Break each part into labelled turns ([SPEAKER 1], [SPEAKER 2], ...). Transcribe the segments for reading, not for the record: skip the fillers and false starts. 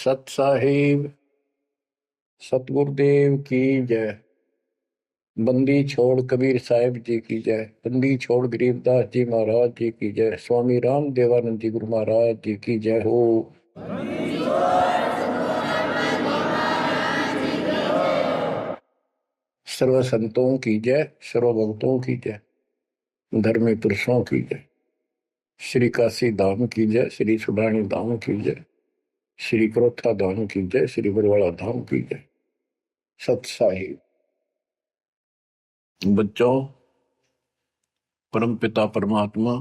[SPEAKER 1] सत साहिब सतगुरुदेव की जय। बंदी छोड़ कबीर साहिब जी की जय। बंदी छोड़ गरीबदास जी महाराज जी की जय। स्वामी राम देवानंद जी गुरु महाराज जी की जय हो। सर्व संतों की जय, सर्व भक्तों की जय, धर्मी पुरुषों की जय। श्री काशी धाम की जय, श्री सुडानी धाम की जय, श्री क्रोथा धाम की जय, श्री बरवाड़ा धाम की जय। सत साहिब बच्चों, परम पिता परमात्मा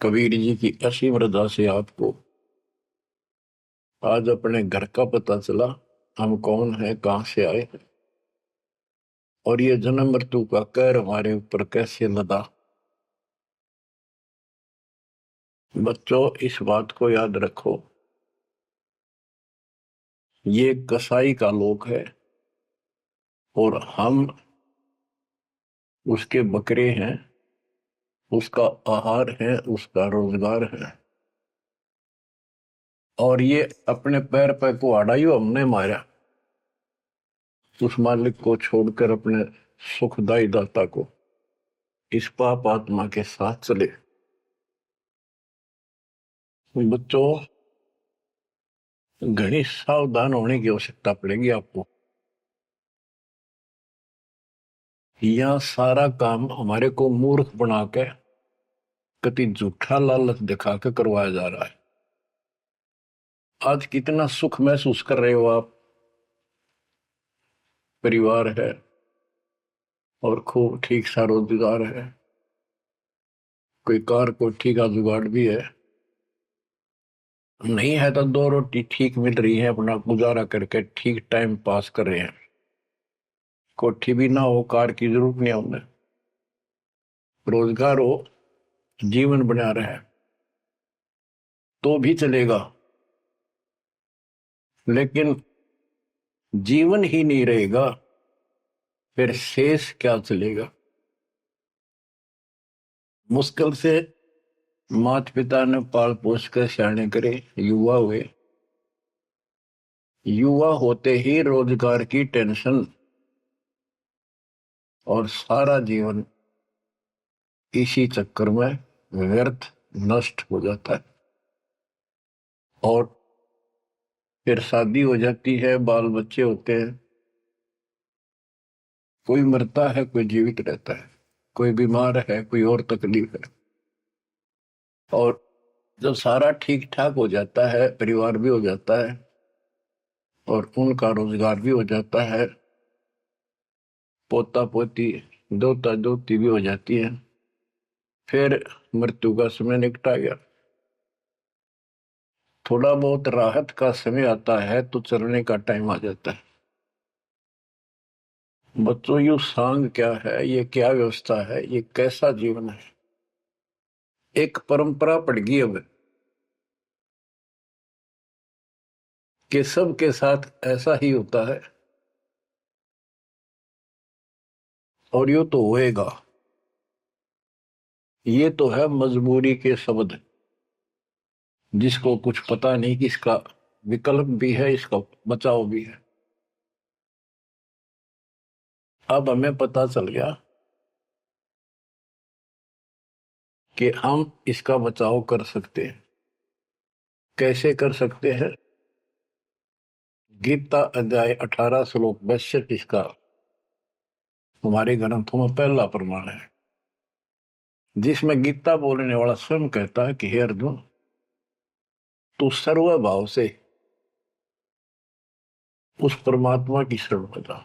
[SPEAKER 1] कबीर जी की असीम रजा से आपको आज अपने घर का पता चला। हम कौन है, कहां से आए हैं और ये जन्म मृत्यु का कहर हमारे ऊपर कैसे लदा। बच्चों, इस बात को याद रखो, ये कसाई का लोक है और हम उसके बकरे हैं, उसका आहार है, उसका रोजगार है। और ये अपने पैर पर कुहाड़ा ही हमने मारा, उस मालिक को छोड़कर अपने सुखदायी दाता को इस पाप आत्मा के साथ चले। बच्चों, घनी सावधान होने की आवश्यकता पड़ेगी आपको। यह सारा काम हमारे को मूर्ख बना के कति झूठा लालच दिखा के करवाया जा रहा है। आज कितना सुख महसूस कर रहे हो आप, परिवार है और खूब ठीक सा रोजगार है, कोई कार को ठीक का जुगाड़ भी है, नहीं है तो दो रोटी ठीक मिल रही है, अपना गुजारा करके ठीक टाइम पास कर रहे हैं। कोठी भी ना हो, कार की जरूरत नहीं है उन्हें, रोजगार हो, जीवन बना रहे तो भी चलेगा। लेकिन जीवन ही नहीं रहेगा, फिर शेष क्या चलेगा। मुश्किल से माता पिता ने पाल पोस कर सियाने करे, युवा हुए, युवा होते ही रोजगार की टेंशन और सारा जीवन इसी चक्कर में व्यर्थ नष्ट हो जाता है। और फिर शादी हो जाती है, बाल बच्चे होते हैं, कोई मरता है, कोई जीवित रहता है, कोई बीमार है, कोई और तकलीफ है। और जब सारा ठीक ठाक हो जाता है, परिवार भी हो जाता है और उनका रोजगार भी हो जाता है, पोता पोती दोता दोती भी हो जाती है, फिर मृत्यु का समय निकटा गया। थोड़ा बहुत राहत का समय आता है तो चलने का टाइम आ जाता है। बच्चों, यू सांग क्या है, ये क्या व्यवस्था है, ये कैसा जीवन है। एक परंपरा पड़ गई अब कि सब के साथ ऐसा ही होता है और यो तो होएगा। ये तो है मजबूरी के शब्द, जिसको कुछ पता नहीं कि इसका विकल्प भी है, इसका बचाव भी है। अब हमें पता चल गया कि हम इसका बचाव कर सकते हैं। कैसे कर सकते हैं? गीता अध्याय 18 श्लोक 62 इसका हमारे ग्रंथों में पहला प्रमाण है, जिसमें गीता बोलने वाला स्वयं कहता है कि हे अर्जुन, तू सर्वभाव से उस परमात्मा की शरण में जा,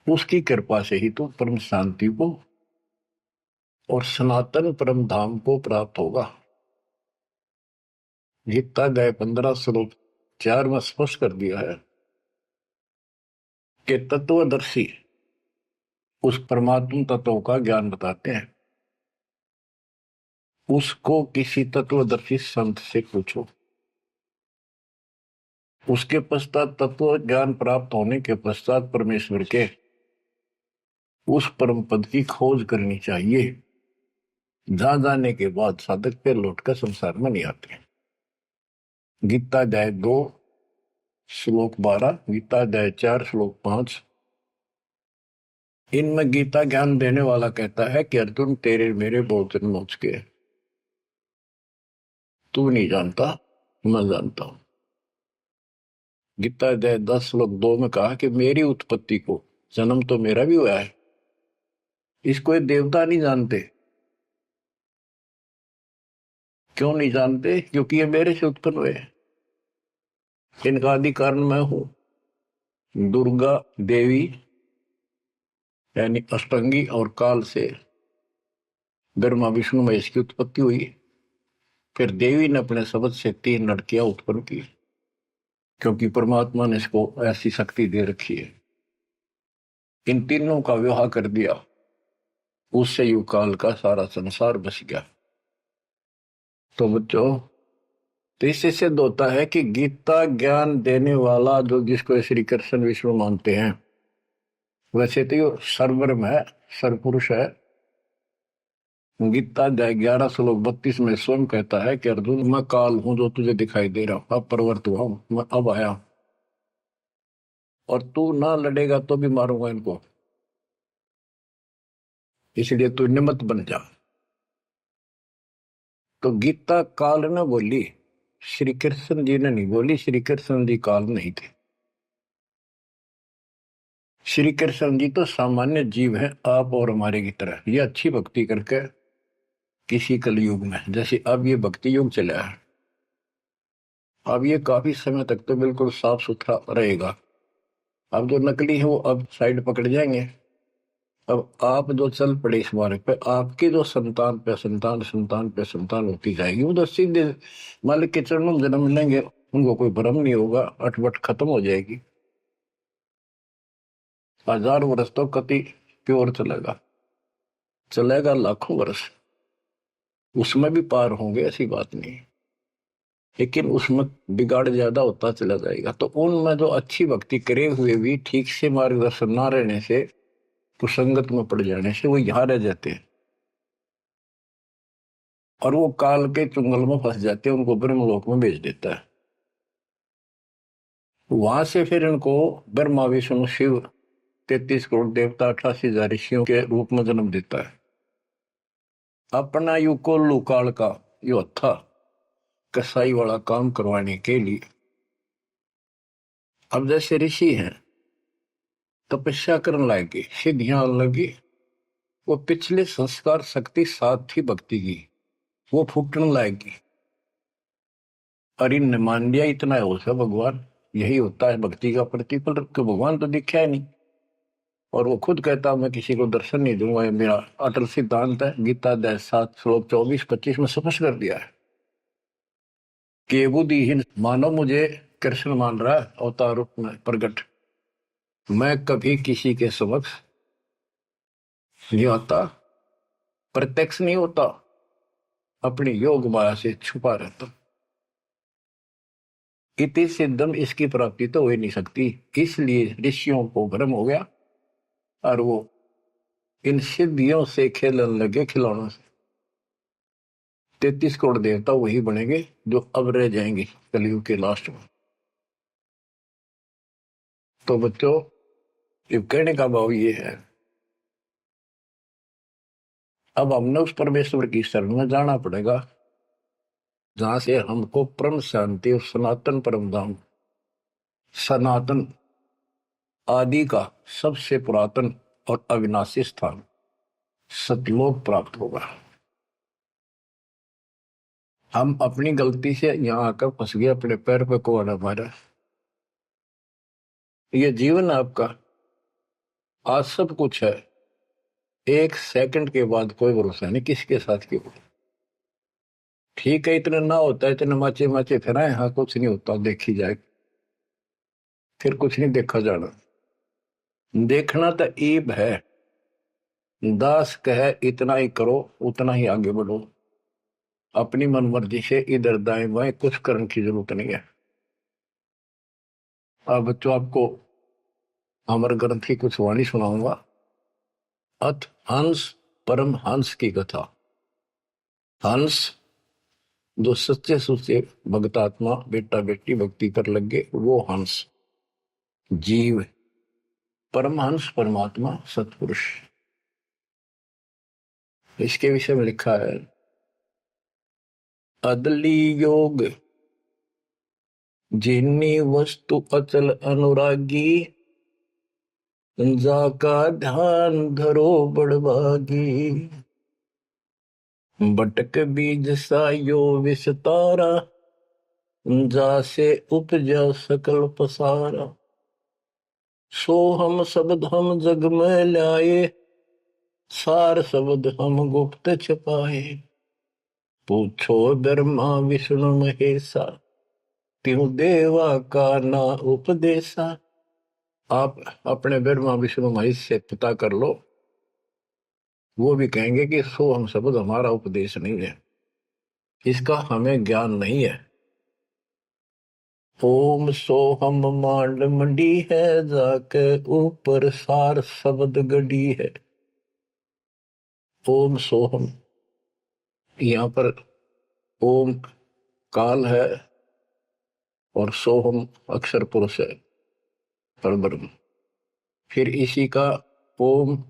[SPEAKER 1] उसकी कृपा से ही तू परम शांति को और सनातन परम धाम को प्राप्त होगा। गीता अध्याय 15 श्लोक 4 में स्पष्ट कर दिया है कि तत्वदर्शी उस परमात्मा तत्व का ज्ञान बताते हैं। उसको किसी तत्वदर्शी संत से पूछो। उसके पश्चात तत्व ज्ञान प्राप्त होने के पश्चात परमेश्वर के उस परम पद की खोज करनी चाहिए। जहां जाने के बाद साधक पे लौटकर संसार में नहीं आते। गीता अध्याय 2 श्लोक 12, गीता अध्याय 4 श्लोक 5। इनमें गीता ज्ञान देने वाला कहता है कि अर्जुन तेरे मेरे बहुत जन्म हो चुके हैं, तू नहीं जानता, मैं जानता हूं। गीता अध्याय 10 श्लोक 2 में कहा कि मेरी उत्पत्ति को, जन्म तो मेरा भी हुआ है, इसको ये देवता नहीं जानते। क्यों नहीं जानते? क्योंकि ये मेरे से उत्पन्न हुए हैं, इनका आदि कारण मैं हूं। दुर्गा देवी यानी अष्टंगी और काल से ब्रह्मा विष्णु महेश की उत्पत्ति हुई। फिर देवी ने अपने शब्द से 3 लड़कियां उत्पन्न की, क्योंकि परमात्मा ने इसको ऐसी शक्ति दे रखी है। इन तीनों का विवाह कर दिया, उससे युग काल का सारा संसार बस गया। तो बच्चों, तो इससे सिद्ध होता है कि गीता ज्ञान देने वाला जो, जिसको श्री कृष्ण विष्णु मानते हैं, वैसे तो ये सर्वब्रह्म है, सर्वपुरुष है। गीता अध्याय 11 श्लोक 32 में स्वयं कहता है कि अर्जुन मैं काल हूं जो तुझे दिखाई दे रहा हूं, अब प्रवर्त हुआ हूं, मैं अब आया, और तू ना लड़ेगा तो भी मारूंगा इनको, इसलिए तू निमित्त बन जा। तो गीता काल ने बोली, श्री कृष्ण जी ने नहीं बोली। श्री कृष्ण जी काल नहीं थे। श्री कृष्ण जी तो सामान्य जीव हैं, आप और हमारे की तरह। ये अच्छी भक्ति करके किसी कलयुग में, जैसे अब ये भक्ति युग चला है, अब ये काफी समय तक तो बिल्कुल साफ सुथरा रहेगा। अब जो नकली है वो अब साइड पकड़ जाएंगे। अब आप जो चल पड़े इस मार्ग पे, आपकी जो संतान पे संतान संतान पे संतान होती जाएगी, वो तो सीधे मालिक के चरणों में जन्म लेंगे, उनको कोई भ्रम नहीं होगा, अटपट खत्म हो जाएगी। 1000 वर्ष तो कति प्योर चलेगा, चलेगा लाखों वर्ष, उसमें भी पार होंगे, ऐसी बात नहीं। लेकिन उसमें बिगाड़ ज्यादा होता चला जाएगा। तो उनमें जो अच्छी भक्ति करे हुए भी ठीक से मार्गदर्शन ना रहने से, कुसंगत में पड़ जाने से वो यहाँ रह जाते हैं, और वो काल के चुंगल में फंस जाते हैं, उनको ब्रह्मलोक में भेज देता है। वहां से फिर इनको ब्रह्मा विष्णु शिव 33 करोड़ देवता 88,000 ऋषियों के रूप में जन्म देता है। अपना युग को लुकाल का यो था कसाई वाला काम करवाने के लिए। अब जैसे ऋषि हैं, तपस्या करने लगे, सिद्धियां लगी, वो पिछले संस्कार शक्ति साथ थी भक्ति की, वो फूटने लगेगी। और इनने मान लिया इतना है, उसे भगवान यही होता है भक्ति का प्रतिफल, तो भगवान तो दिखा है नहीं। और वो खुद कहता मैं किसी को दर्शन नहीं दूंगा, ये मेरा अटल सिद्धांत है। गीता अध्याय 7 श्लोक 24-25 में स्पष्ट कर दिया है कि बुद्धिहीन मानव मुझे कृष्ण मान रहा है अवतार रूप में प्रकट, मैं कभी किसी के समक्ष नहीं आता, प्रत्यक्ष नहीं होता, अपनी योग माया से छुपा रहता। इति सिद्धम, इसकी प्राप्ति तो हो ही नहीं सकती। इसलिए ऋषियों को भ्रम हो गया और वो इन सिद्धियों से खेलने लगे, खिलौनों से। 33 करोड़ देवता वही बनेंगे जो अब रह जाएंगे कलयुग के लास्ट में। तो बच्चों, ये कहने का भाव ये है, अब हमने उस परमेश्वर की शरण में जाना पड़ेगा जहां से हमको परम शांति और सनातन परम धाम, सनातन आदि का सबसे पुरातन और अविनाशी स्थान सतलोक प्राप्त होगा। हम अपनी गलती से यहां आकर फंस गए, अपने पैर पे कुआं मारा। ये जीवन आपका, आज सब कुछ है, एक सेकंड के बाद कोई भरोसा नहीं किसके साथ क्यों। ठीक है, इतना ना होता है, इतने माचे माचे फिराए, हाँ कुछ नहीं होता, देखी जाए, फिर कुछ नहीं देखा जाना। देखना तो ईब है, दास कहे इतना ही करो, उतना ही आगे बढ़ो, अपनी मनमर्जी से इधर दाएं बाएं कुछ करने की जरूरत नहीं है। अब बच्चों, आपको अमर ग्रंथ की कुछ वाणी सुनाऊंगा। अथ हंस परम हंस की कथा। हंस जो सच्चे सुच्चे भक्तात्मा बेटा बेटी भक्ति कर लगे वो हंस जीव परमहंस परमात्मा सतपुरुष। इसके विषय में लिखा है अदली योग जिन्नी वस्तु अचल अनुरागी जाका ध्यान धरो बड़भागी। बटक बीज सायो विस्तारा जासे उपजा सकल पसारा। सो हम शब्द हम जग में लाए सार शब्द हम गुप्त छपाए। पूछो ब्रह्मा विष्णु महेशा त्यों देवा का ना उपदेशा। आप अपने ब्रह्मा विष्णु महेश से पता कर लो, वो भी कहेंगे कि सो हम शब्द हमारा उपदेश नहीं है, इसका हमें ज्ञान नहीं है। ओम सोहम मांड मंडी है जाके ऊपर सार शब्द गड़ी है। ओम सोहम, यहाँ पर ओम काल है और सोहम अक्षर पुरुष है परब्रह्म। फिर इसी का ओम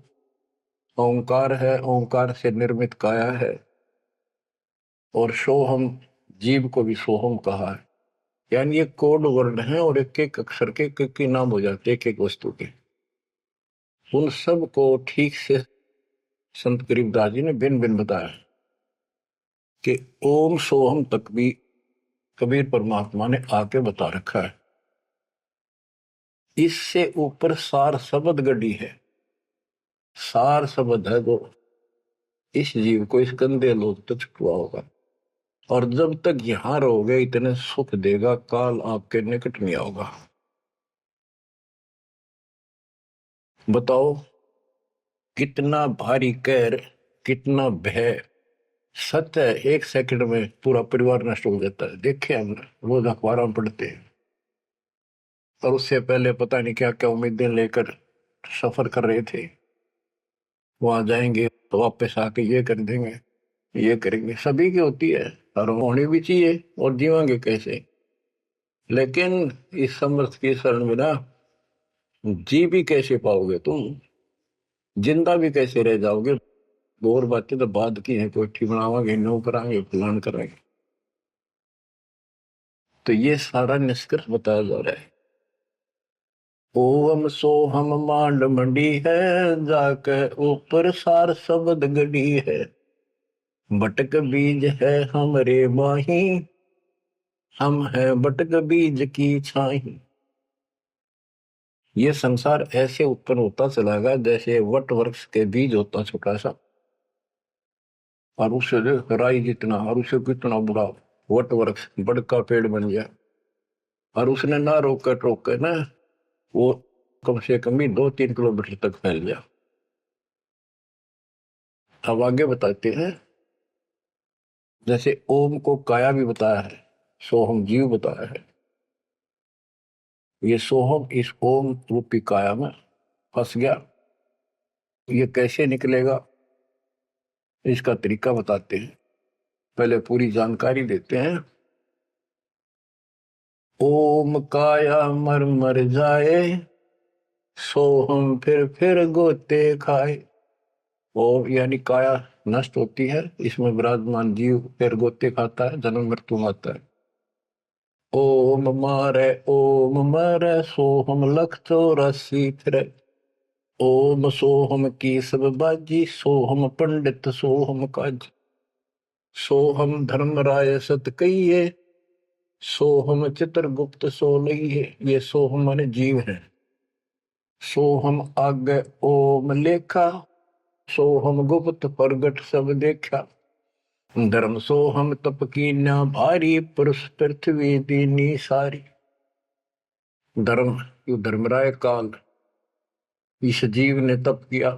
[SPEAKER 1] ओंकार है, ओंकार से निर्मित काया है। और सोहम जीव को भी सोहम कहा है, यानी ये कोड वर्ण है और एक एक अक्षर के एक नाम हो जाते एक एक वस्तु के। उन सब को ठीक से संत गरीबदास जी ने भिन्न भिन्न बताया कि ओम सोहम तक भी कबीर परमात्मा ने आके बता रखा है। इससे ऊपर सार शब्द गढ़ी है। सार शब्द है जो इस जीव को इस गंदे लोग तक छुआ होगा, और जब तक यहां रहोगे इतने सुख देगा, काल आपके निकट नहीं आओगा। बताओ कितना भारी कहर, कितना भय। सत्य है, एक सेकंड में पूरा परिवार नष्ट हो जाता है। देखे हमने, रोज अखबारों में पढ़ते हैं। और उससे पहले पता नहीं क्या क्या उम्मीदें लेकर सफर कर रहे थे, वहां जाएंगे तो वापस आके ये कर देंगे, ये करेंगे। सभी की होती है और होनी भी चाहिए, और जीवांगे कैसे। लेकिन इस समर्थ की शरण में ना जी भी कैसे पाओगे तुम, जिंदा भी कैसे रह जाओगे। और बातें तो बाद की है, कोठी बनावांगे, नो करांगे, फलान करांगे। तो ये सारा निष्कर्ष बताया जा रहा है। ओम सोहम मांड मंडी है जाके ऊपर सार शब्द गढ़ी है। बटक बीज है हमरे माही हम है बटक बीज की छाही। ये संसार ऐसे उत्पन्न होता चला गया जैसे वट वृक्ष के बीज होता छोटा सा, और उससे राई जितना, और उससे कितना बड़ा वट वृक्ष बड़का पेड़ बन गया। और उसने ना रोक टोक ना वो कम से कम भी 2-3 किलोमीटर तक फैल गया। अब आगे बताते हैं, जैसे ओम को काया भी बताया है, सोहम जीव बताया है। ये सोहम इस ओम रूपी काया में फंस गया। ये कैसे निकलेगा, इसका तरीका बताते हैं। पहले पूरी जानकारी देते हैं। ओम काया मर मर जाए सोहम फिर गोते खाए। ओम यानी काया नष्ट होती है, इसमें विराजमान जीव फिर गोते खाता है, जन्म मृत्यु आता है। ओम मारे सोहम लख 84 फिरे। ओम सोहम की सब बाजी सोहम पंडित सोहम काज। सोहम धर्म राय सत कहिए सोहम चित्रगुप्त सो लइए। ये सोहम माने जीव है। सोहम आगे ओम लेखा सोहम गुप्त प्रगट सब देखा। धर्म सोहम तप की न भारी पुरुष पृथ्वी दीनी सारी। धर्म धर्मराय काल इस जीव ने तप किया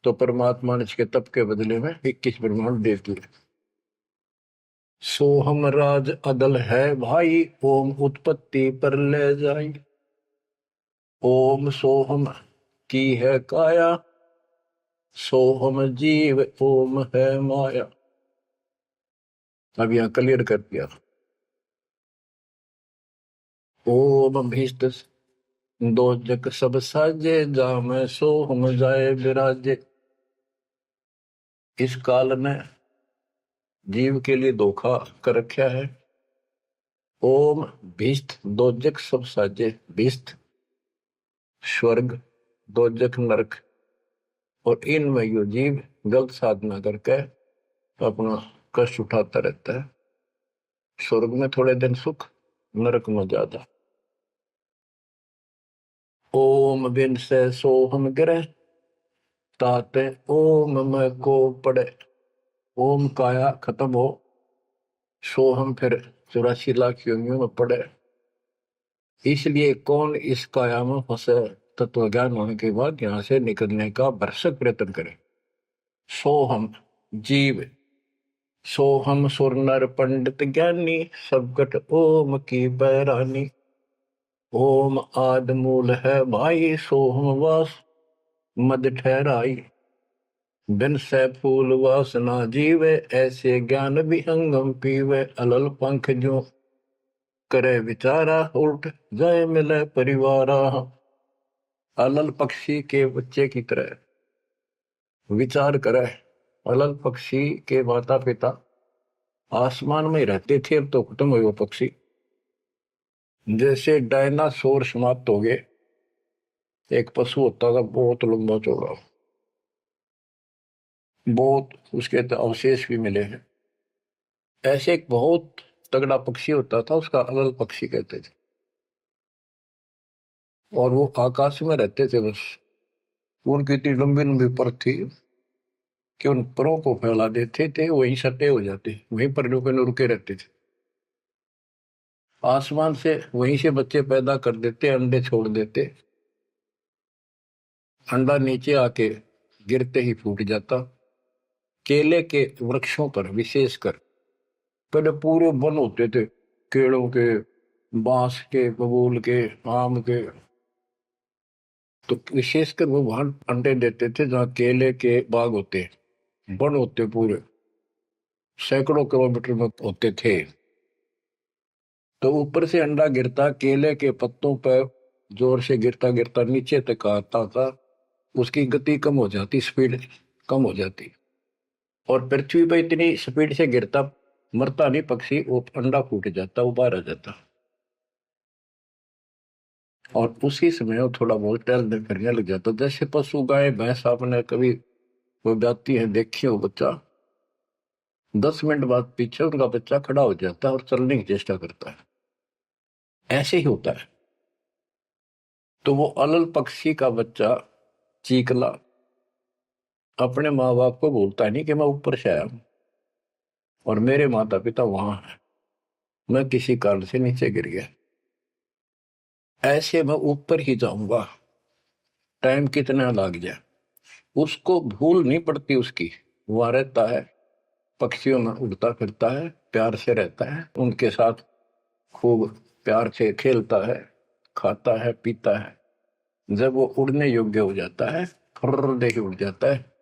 [SPEAKER 1] तो परमात्मा ने इसके तप के बदले में 21 ब्रह्मांड दे दिए। सोहम राज अदल है भाई ओम उत्पत्ति पर ले जाए। ओम सोहम की है काया सोहम जीव ओम है माया। अब यहाँ क्लियर कर दिया। ओम भीष्ट दो जग सब साजे, जाम सो हम जाए विराजे। इस काल ने जीव के लिए धोखा कर रखा है। ओम भीष्ट दो जग सब साजे, भीष्ट स्वर्ग, दो जग नरक, और इनमें यो जीव गलत साधना करके अपना कष्ट उठाता रहता है। स्वर्ग में थोड़े दिन सुख, नरक में ज्यादा। ओम बिन से सोहम गिरे, ताते ओम में को पड़े। ओम काया खत्म हो, सोहम फिर 84 लाख योनियों में पड़े। इसलिए कौन इस काया में फंसे, तत्व ज्ञान होने के बाद यहां से निकलने का भरसक प्रयत्न करे। सोहम जीव, सोहम सुर नर पंडित ज्ञानी, सबकट ओम की बैरानी। ओम आद मूल है भाई, सोहम वास मद ठहराई। बिन से फूल वासना जीवे, ऐसे ज्ञान विहंगम पीवे। अलल पंख जो करे विचारा, उल्ट जाए मिले परिवारा। अलल पक्षी के बच्चे की तरह विचार करे। अलल पक्षी के माता पिता आसमान में रहते थे, अब तो खत्म हुए वो पक्षी। जैसे डायनासोर समाप्त हो गए। एक पशु होता था बहुत लंबा चौड़ा, बहुत उसके तो अवशेष भी मिले हैं। ऐसे एक बहुत तगड़ा पक्षी होता था, उसका अलल पक्षी कहते थे। और वो आकाश में रहते थे बस। उनकी इतनी लंबी लंबी पर थी कि उन परों को फैला देते थे, वहीं सटे हो जाते, वहीं पर रुके रहते थे। आसमान से वहीं से बच्चे पैदा कर देते, अंडे छोड़ देते। अंडा नीचे आके गिरते ही फूट जाता। केले के वृक्षों पर विशेषकर पहले पूरे वन होते थे, केलों के, बांस के, बबूल के, आम के। तो विशेषकर वो वहां अंडे देते थे जहाँ केले के बाग होते, वन होते पूरे, सैकड़ों किलोमीटर में होते थे। तो ऊपर से अंडा गिरता, केले के पत्तों पर जोर से गिरता गिरता नीचे तक आता था। उसकी गति कम हो जाती, स्पीड कम हो जाती, और पृथ्वी पर इतनी स्पीड से गिरता, मरता नहीं पक्षी, वो अंडा फूट जाता, वो बाहर आ जाता। और उसी समय वो थोड़ा बहुत टहलने फिरने लग जाता। जैसे पशु गाय भैंस आपने कभी वो जाती है देखी हो, बच्चा 10 मिनट बाद पीछे उनका बच्चा खड़ा हो जाता है और चलने की चेष्टा करता है। ऐसे ही होता है। तो वो अलल पक्षी का बच्चा चीकला अपने माँ बाप को बोलता नहीं कि मैं ऊपर से आया हूं और मेरे माता पिता वहां है, मैं किसी कारण से नीचे गिर गया, ऐसे मैं ऊपर ही जाऊंगा, टाइम कितना लग जाए। उसको भूल नहीं पड़ती उसकी, वहां रहता है, पक्षियों में उड़ता फिरता है, प्यार से रहता है उनके साथ, खूब प्यार से खेलता है, खाता है, पीता है। जब वो उड़ने योग्य हो जाता है, फर्र दे के उड़ जाता है।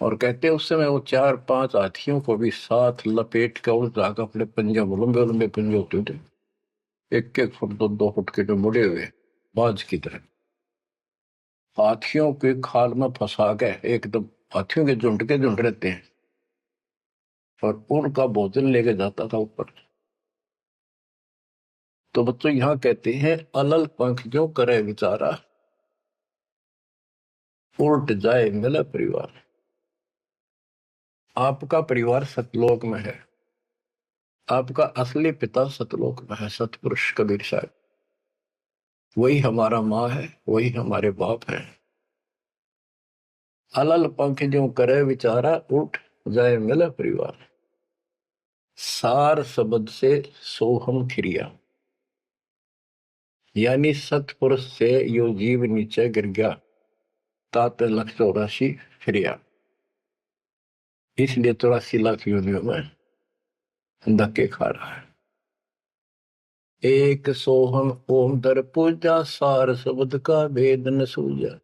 [SPEAKER 1] और कहते हैं उस समय वो 4-5 हाथियों को भी साथ लपेट कर उस जाकर अपने पंजे, लंबे लंबे पंजे होते थे, 1-1 फुट 2-2 फुट के, जो मुड़े हुए बाज की तरह, हाथियों के खाल में फंसा के एकदम, हाथियों के झुंड रहते हैं, और उनका भोजन लेके जाता था ऊपर। तो बच्चों यहाँ कहते हैं अलल पंख जो करे विचारा, उल्ट जाए मिला परिवार। आपका परिवार सतलोक में है, आपका असली पिता सतलोक में है, सतपुरुष कबीर साहब। वही हमारा माँ है, वही हमारे बाप है। अलल पंख जो करे विचारा, उठ जाए मिला परिवार। सार शब्द से सोहम खिरिया, यानी सतपुरुष से यो जीव नीचे गिर गया, तात 184 फिरिया। इसलिए 84 लाख योनियों में धक्के खा रहा है। एक सोहम ओम दर पूजा, सार शब्द का भेद न सूझा।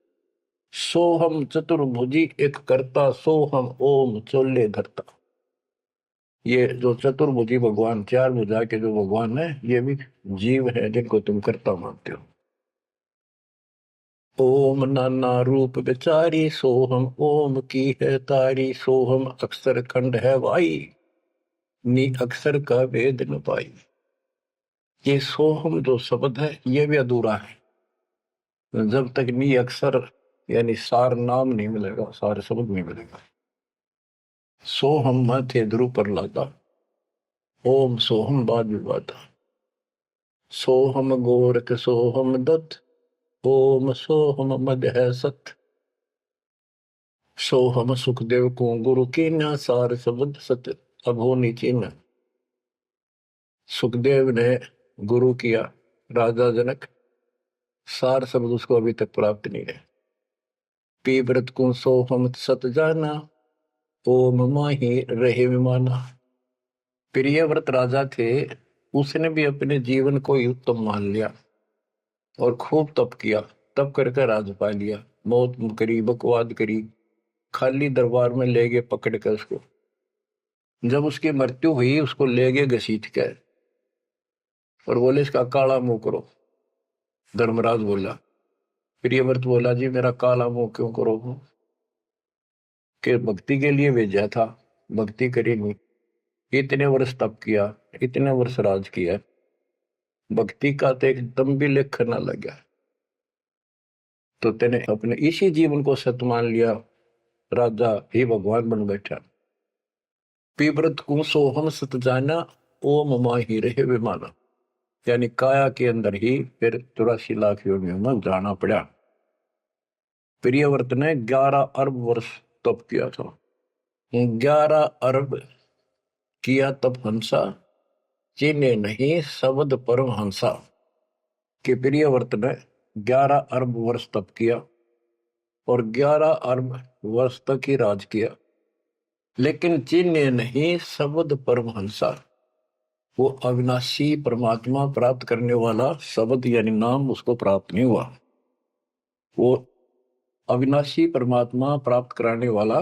[SPEAKER 1] सोहम चतुर्भुजी एक करता, सोहम ओम चोले धरता। ये जो चतुर्भुजी भगवान, चार भुजा के जो भगवान है, ये भी जीव है जिनको तुम कर्ता मानते हो। ओम नाना रूप विचारी सोहम, ओम की है तारी सोहम, अक्षर खंड है वाई, नी अक्षर का वेद न पाई। ये सोहम जो शब्द है ये भी अधूरा है जब तक नी अक्षर यानी सार नाम नहीं मिलेगा, सार शब्द नहीं मिलेगा। सोहम थे ध्रुव पर लादा, ओम सोहम बाद विवादा, सोहम गोरख सोहम दत्त, ओम सोहम मद है सत, सोहम सुखदेव को गुरु की न, सार शब्द सत अब हो नीचे न। सुखदेव ने गुरु किया राजा जनक, सार शब्द उसको अभी तक प्राप्त नहीं है। पी व्रत को सोहम सत जाना, ओम माही रहे विमाना। प्रियव्रत राजा थे, उसने भी अपने जीवन को ही उत्तम मान लिया और खूब तप किया। तप करके राज पा लिया, मौत करी, बकवाद करी, खाली दरबार में ले गए पकड़ कर उसको। जब उसकी मृत्यु हुई उसको ले गए घसीट कर और बोले इसका काला मुंह करो। धर्मराज बोला, प्रियव्रत बोला जी मेरा काला मुंह क्यों करो? कि भक्ति के लिए भेजा था, भक्ति करी नहीं, इतने वर्ष तप किया, इतने वर्ष राज किया, भक्ति का तो एक दम भी लेख न लगा, तो तेने अपने इसी जीवन को सत मान लिया, राजा ही भगवान बन बैठा। पीव्रत को सोहम सत जाना, ओम माही रहे विमाना। यानी काया के अंदर ही फिर 84 लाख योनियों में जाना पड़ा। प्रियव्रत ने 11 अरब वर्ष तप किया था। 11 अरब किया तप हंसा, चिन्हे नहीं शब्द परम हंसा। कि प्रियव्रत ने 11 अरब वर्ष तप किया और 11 अरब वर्ष तक ही राज किया, लेकिन चिन्ह नहीं शब्द परमहंसा। वो अविनाशी परमात्मा प्राप्त करने वाला शब्द यानी नाम उसको प्राप्त नहीं हुआ। वो अविनाशी परमात्मा प्राप्त कराने वाला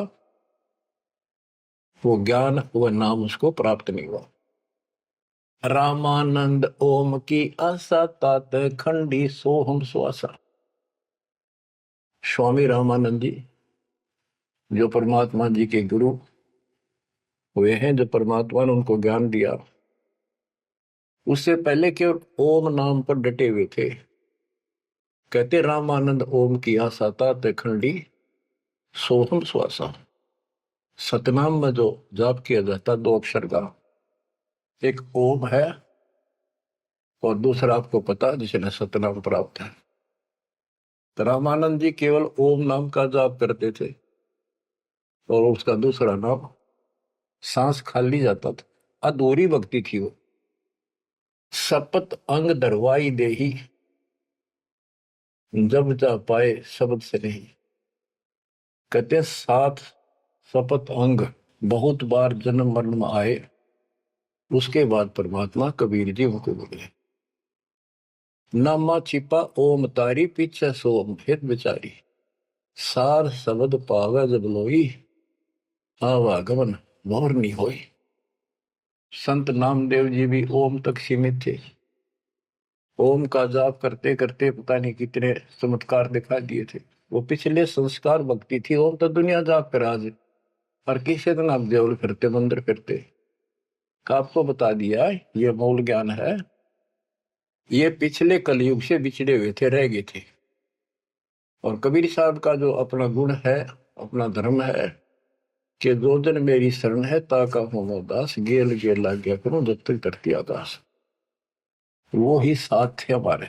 [SPEAKER 1] वो ज्ञान, वो नाम उसको प्राप्त नहीं हुआ। रामानंद ओम की आशा, तात खंडी सोहम स्वासा। स्वामी रामानंद जी जो परमात्मा जी के गुरु हुए हैं, जो परमात्मा ने उनको ज्ञान दिया, उससे पहले केवल ओम नाम पर डटे हुए थे। कहते रामानंद ओम की आशा तात खंडी सोहम श्वासा। सतनाम में जो जाप किया जाता 2 अक्षर का, एक ओम है और दूसरा आपको पता जिसने सतनाम प्राप्त है। तो रामानंद जी केवल ओम नाम का जाप करते थे और उसका दूसरा नाम सांस खाली जाता था, अधूरी भक्ति थी वो। सपत अंग दरवाई देही, जब जा पाए शब्द से नहीं। कहते 7 सपत अंग बहुत बार जन्म मरण में आए, उसके बाद परमात्मा कबीर जी उनको बोले। नामा छिपा ओम तारी, पीछे सोम फिर बिचारी। सार शब्द पावे जब लोई, आवागमन मोर नहीं होई। संत नामदेव जी भी ओम तक सीमित थे। ओम का जाप करते करते पता नहीं कितने चमत्कार दिखा दिए थे। वो पिछले संस्कार भक्ति थी। ओम तो दुनिया जाप कर आज, और किसी दिन आप देवल फिरते मंदिर फिरते, आपको बता दिया ये मूल ज्ञान है। ये पिछले कलयुग से बिछड़े हुए थे, रह गए थे। और कबीर साहब का जो अपना गुण है, अपना धर्म है कि जो दिन मेरी शरण है ताका हो दास, गेल गेल लाग गया करूं जब तक धरती आकाश। वो ही साथ थे हमारे,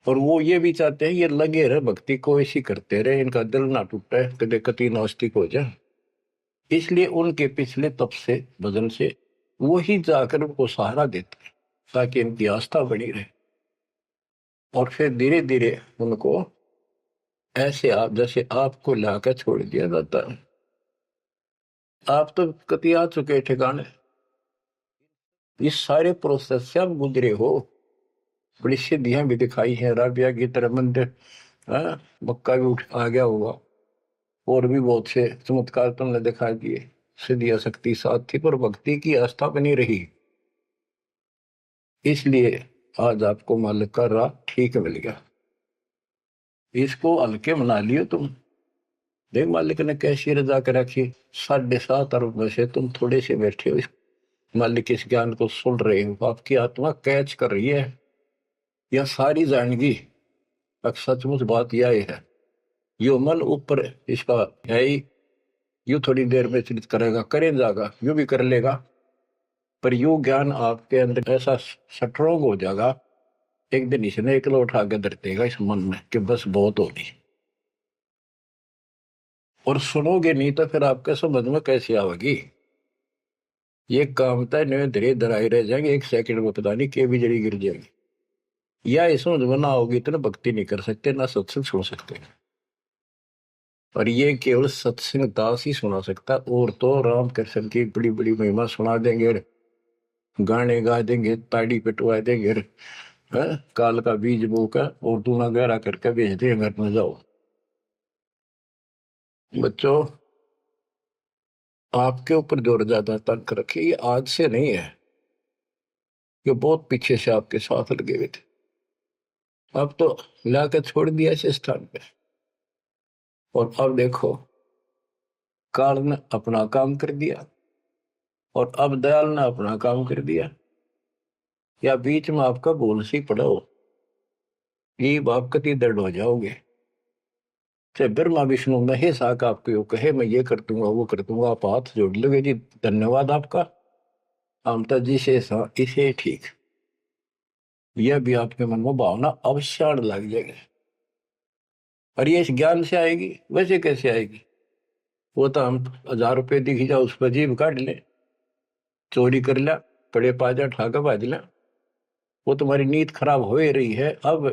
[SPEAKER 1] और वो ये भी चाहते हैं ये लगे रहे भक्ति को, ऐसी करते रहे, इनका दिल ना टूटे, कदे कति नास्तिक हो जाए। इसलिए उनके पिछले तप से, भजन से वो ही जाकर उनको सहारा देते हैं ताकि इनकी आस्था बनी रहे। और फिर धीरे धीरे उनको ऐसे आप जैसे आपको लाकर छोड़ दिया जाता है। आप तो कति आ चुके ठिकाने, इस सारे प्रोसेस से आप गुजरे हो। बड़ी सिद्धियां भी दिखाई हैं, राबिया की तरह मंदिर, मक्का भी उठ आ गया होगा, और भी बहुत से चमत्कार तुमने दिखा दिए। सिद्धि शक्ति साथ थी पर भक्ति की आस्था बनी रही, इसलिए आज आपको मालिक का राह ठीक मिल गया। इसको हल्के मना लियो तुम। देख मालिक ने कैसी रजा कर रखी, 7.5 अरब में से तुम थोड़े से बैठे हो, मालिक इस ज्ञान को सुन रहे हो, आपकी आत्मा कैच कर रही है, यह सारी जानगी। अब सचमुच बात यह है, यो मन ऊपर इसका है ही, यू थोड़ी देर में चित करेगा, करे जाएगा, यू भी कर लेगा, पर यू ज्ञान आपके अंदर ऐसा स्ट्रोंग हो जाएगा, एक दिन इसने एक उठा के धर देगा इस मन में कि बस बहुत होगी। और सुनोगे नहीं तो फिर आपके समझ में कैसे आवेगी। ये काम था नहीं, धीरे धराई रह जाएंगे, 1 सेकंड में पता नहीं के भी जड़ी गिर जाएगी। या इस समझ में ना होगी इतना भक्ति नहीं कर सकते, ना सत्संग सुन सकते। और ये केवल सत्संग दास ही सुना सकता, और तो राम कृष्ण की बड़ी बड़ी महिमा सुना देंगे, गाने गा देंगे, ताड़ी पिटवा देंगे, काल का बीज बोकर और दूना गहरा करके भेज देंगे घर में, जाओ। बच्चों, आपके ऊपर जोर ज्यादा तंग रखे, ये आज से नहीं है, ये बहुत पीछे से आपके साथ लगे हुए थे, अब तो लाकर छोड़ दिया इस स्थान पे। और अब देखो, काल ने अपना काम कर दिया और अब दयाल ने अपना काम कर दिया, या बीच में आपका बोल सी पड़ा हो, ये आप कति दर्द हो जाओगे। चाहे ब्रह्मा विष्णु महेश आकर आपको कहे मैं ये कर दूंगा वो कर दूंगा, आप हाथ जोड़ लोगे जी धन्यवाद आपका, आमता जी से इसे ठीक, यह भी आपके मन में भावना अवश्य लग जाएगी। और ये इस ज्ञान से आएगी, वैसे कैसे आएगी? वो तो हम 1000 रुपये दिख जाओ उस पर जीभ काट ले, चोरी कर लिया, पड़े पाजा ठाका बाज लिया, वो तुम्हारी नीयत खराब हो ही रही है। अब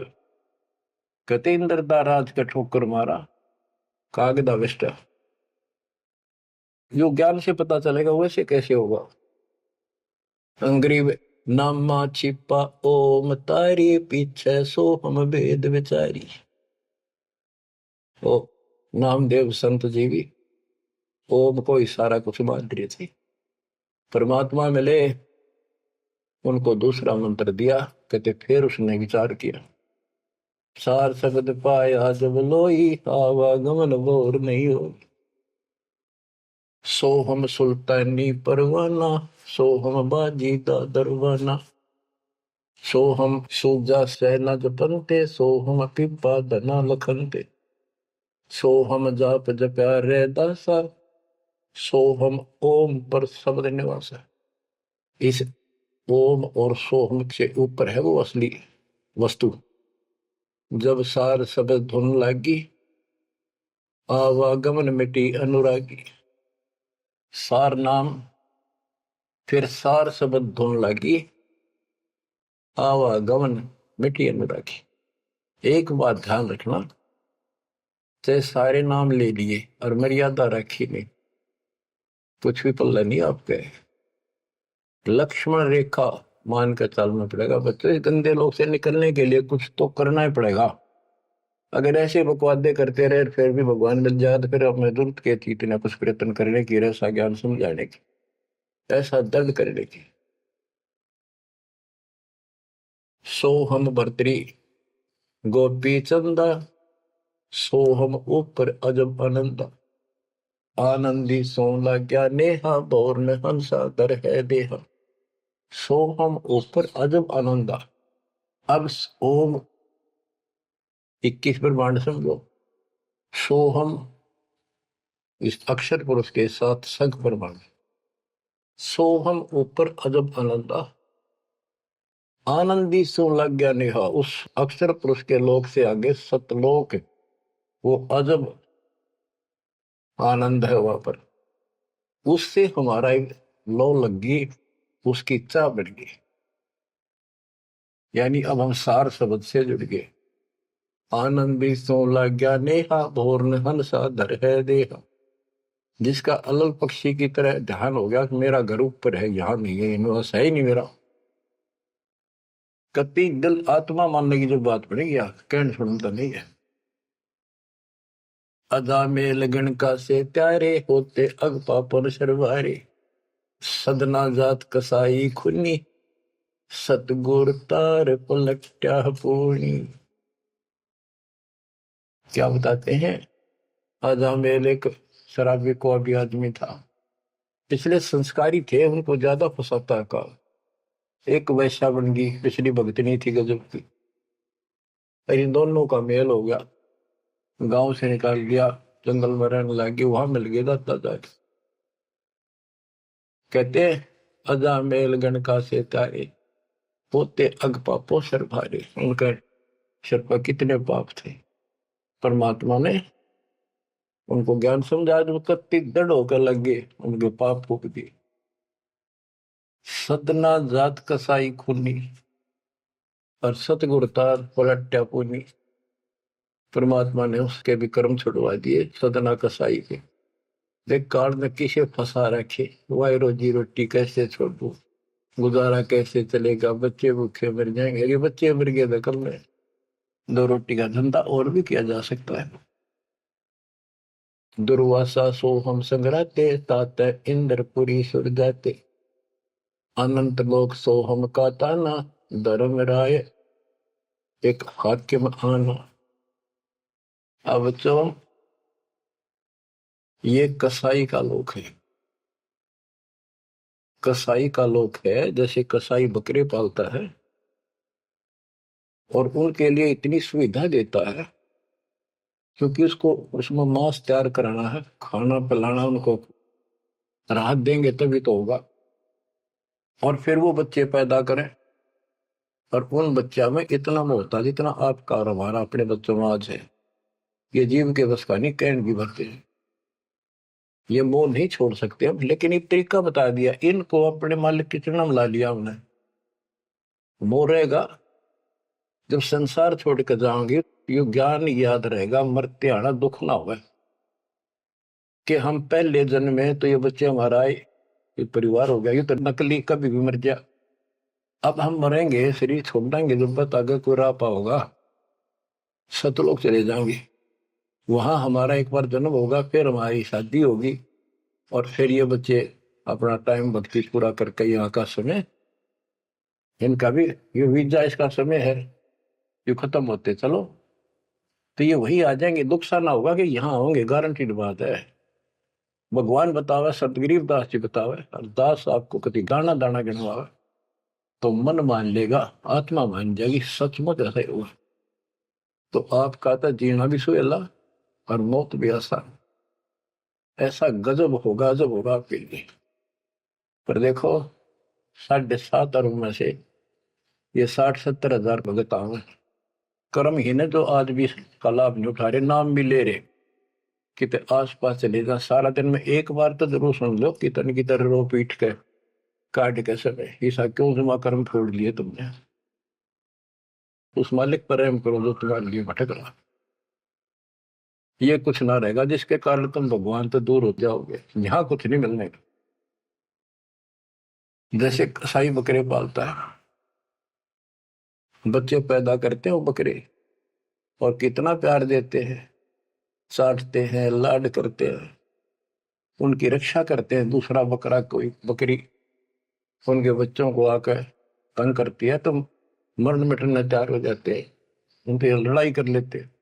[SPEAKER 1] कहते इंद्र राज का ठोकर मारा कागदा विष्टा, जो ज्ञान से पता चलेगा वैसे कैसे होगा। अंग्रीब नामा छिपा ओम तारी पीछे सो हम भेद विचारी। ओ नामदेव संत जी भी ओम को ही सारा कुछ मान रहे थे, परमात्मा मिले उनको दूसरा मंत्र दिया, कहते फिर उसने विचार किया, सार शब्द पाया जब लोई आवागमन बोर नहीं हो, सो हम सुल्तानी परवाना, सो हम बाजी दा दरवाना, सो हम सूजा सेना जपनते, सो हम पिपा धना लखनते, सो हम जाप जप्या रे दासा, सो हम ओम पर शब्द निवासा। इस ओम और सोहम से ऊपर है वो असली वस्तु। जब सार शब्द धुन लागी, आवागमन मिटी अनुरागी। सार नाम फिर सार शब्द धुन लागी, आवागमन मिटी अनुरागी। एक बात ध्यान रखना, चाहे सारे नाम ले लिए और मर्यादा रखी नहीं, कुछ भी पल्ला नहीं आपके। लक्ष्मण रेखा मान कर चलना पड़ेगा बच्चों, इस गंदे लोग से निकलने के लिए कुछ तो करना ही पड़ेगा। अगर ऐसे बकवादे करते रहे फिर भी भगवान मिल जाए तो फिर अपने जरूरत के थी इतना कुछ प्रयत्न करने की, ऐसा ज्ञान समझाने की, ऐसा दर्द करने की। सोहम भर्तरी गोपी चंदा, सोहम ऊपर अजब आनंदा, आनंदी सोला क्या नेहा बोर में हंसा दर है देहा। सोहम ऊपर अजब आनंदा। अब ओम 21 ब्रह्मांड समझो, सोहम इस अक्षर पुरुष के साथ संख ब्रह्मांड, सोहम ऊपर अजब आनंदा, आनंदी सो लग गया नेहा, उस अक्षर पुरुष के लोक से आगे सतलोक, वो अजब आनंद है वहां पर, उससे हमारा एक लो लग गई, उसकी इच्छा बढ़ गई, यानी अब हम सार शब्द से जुड़ गए। आनंदी सो लग गया नेहा भोर हंसा धर है देहा। जिसका अलल पक्षी की तरह ध्यान हो गया कि मेरा घर ऊपर है, यहां नहीं है, इनमें है ही नहीं मेरा, कति दिल आत्मा मानने की जो बात पड़ेगी कहने सुनता नहीं है। अदा में लगन का से त्यारे होते अग पापन शर्वारे। सदना जात कसाई खुनी सतगुर तार पलट्या पूर्णी। क्या बताते हैं? आजा मेल एक शराबी को अभी आदमी था, पिछले संस्कारी थे, उनको ज्यादा फसाता का। एक वैश्या बन गई, पिछली भगतनी थी गजब की। इन दोनों का मेल हो गया, गांव से निकाल दिया, जंगल में रहने लगी, वहां मिल गया दाता जाके। कहते अजा मेल गण का से तारे होते अग पापो सर भारे। उनका सर पर कितने पाप थे, परमात्मा ने उनको ज्ञान समझा, जो कत्ती दृढ़ होकर लगे, उनके पाप फूक दिए। सदना जात कसाई खूनी और सतगुरतार पलट्या पुनी। परमात्मा ने उसके भी कर्म छुड़वा दिए, सदना कसाई के। देख काल में किसे फंसा रखे, वाई रोजी रोटी कैसे छोड़ू, गुजारा कैसे चलेगा, बच्चे भूखे मर जाएंगे। ये बच्चे मर गए तो कल में दो रोटी का धंधा और भी किया जा सकता है। दुर्वासा सो हम संग्राते तात इंद्रपुरी सुर जाते। अनंत लोक सो हम का ताना धर्म राय एक हाकिम आना। अब बच्चों, ये कसाई का लोक है। कसाई का लोक है, जैसे कसाई बकरे पालता है और उनके लिए इतनी सुविधा देता है, क्योंकि उसको उसमें मांस तैयार कराना है, खाना पिलाना, उनको राहत देंगे तभी तो होगा। और फिर वो बच्चे पैदा करें, और उन बच्चा में इतना मोहता जितना आपका और हमारा अपने बच्चों में आज है, ये जीव के बस का नहीं, कहने की भरते हैं। ये मोह नहीं छोड़ सकते हम, लेकिन एक तरीका बता दिया, इनको अपने मालिक की चरण ला लिया हमने। मोह रहेगा, जब संसार छोड़ कर जाओगे, ये ज्ञान याद रहेगा, मरते आना दुख ना होगा कि हम पहले जन्म में तो ये बच्चे हमारा आए, ये परिवार हो गया, ये तो नकली, कभी भी मर गया। अब हम मरेंगे, शरीर छोड़ देंगे, जब बत आगे कोई राह पाओगा, सतलोक चले जाएंगे। वहां हमारा एक बार जन्म होगा, फिर हमारी शादी होगी, और फिर ये बच्चे अपना टाइम भक्ति पूरा करके यहाँ का समय, इनका भी ये वीजा इसका समय है, ये खत्म होते चलो तो ये वही आ जाएंगे। दुख सा ना होगा कि यहाँ होंगे, गारंटीड बात है। भगवान बतावे, सतगरीब दास जी बतावे, और दास आपको कभी दाना दाना गिनवावे तो मन मान लेगा, आत्मा मान जाएगी, सचमुच ऐसा ही होगा। तो आपका तो जीना भी सुहेला और मौत भी आसान। ऐसा गजब होगा, जब होगा आपके लिए। पर देखो, 7.5 अरब में से ये 60-70 हजार भगत आवे, कर्म ही ने जो आज भी का लाभ नहीं उठा रहे, नाम भी ले रहे, कितने आस पास चले जा, सारा दिन में एक बार तो जरूर सुन लो कितन की तरह रो पीट के काट के समय, ऐसा क्यों जमा कर्म छोड़ लिए तुमने। उस मालिक पर रहम करो जो तुम्हारे लिए भटक रहा। ये कुछ ना रहेगा जिसके कारण तुम भगवान से दूर हो जाओगे, यहाँ कुछ नहीं मिलने का। जैसे कसाई बकरे पालता है, बच्चे पैदा करते हैं वो बकरे, और कितना प्यार देते हैं, चाटते हैं, लाड करते हैं, उनकी रक्षा करते हैं। दूसरा बकरा कोई बकरी उनके बच्चों को आकर तंग करती है तो मरण मिटने तैयार हो जाते हैं, उनसे लड़ाई कर लेते हैं।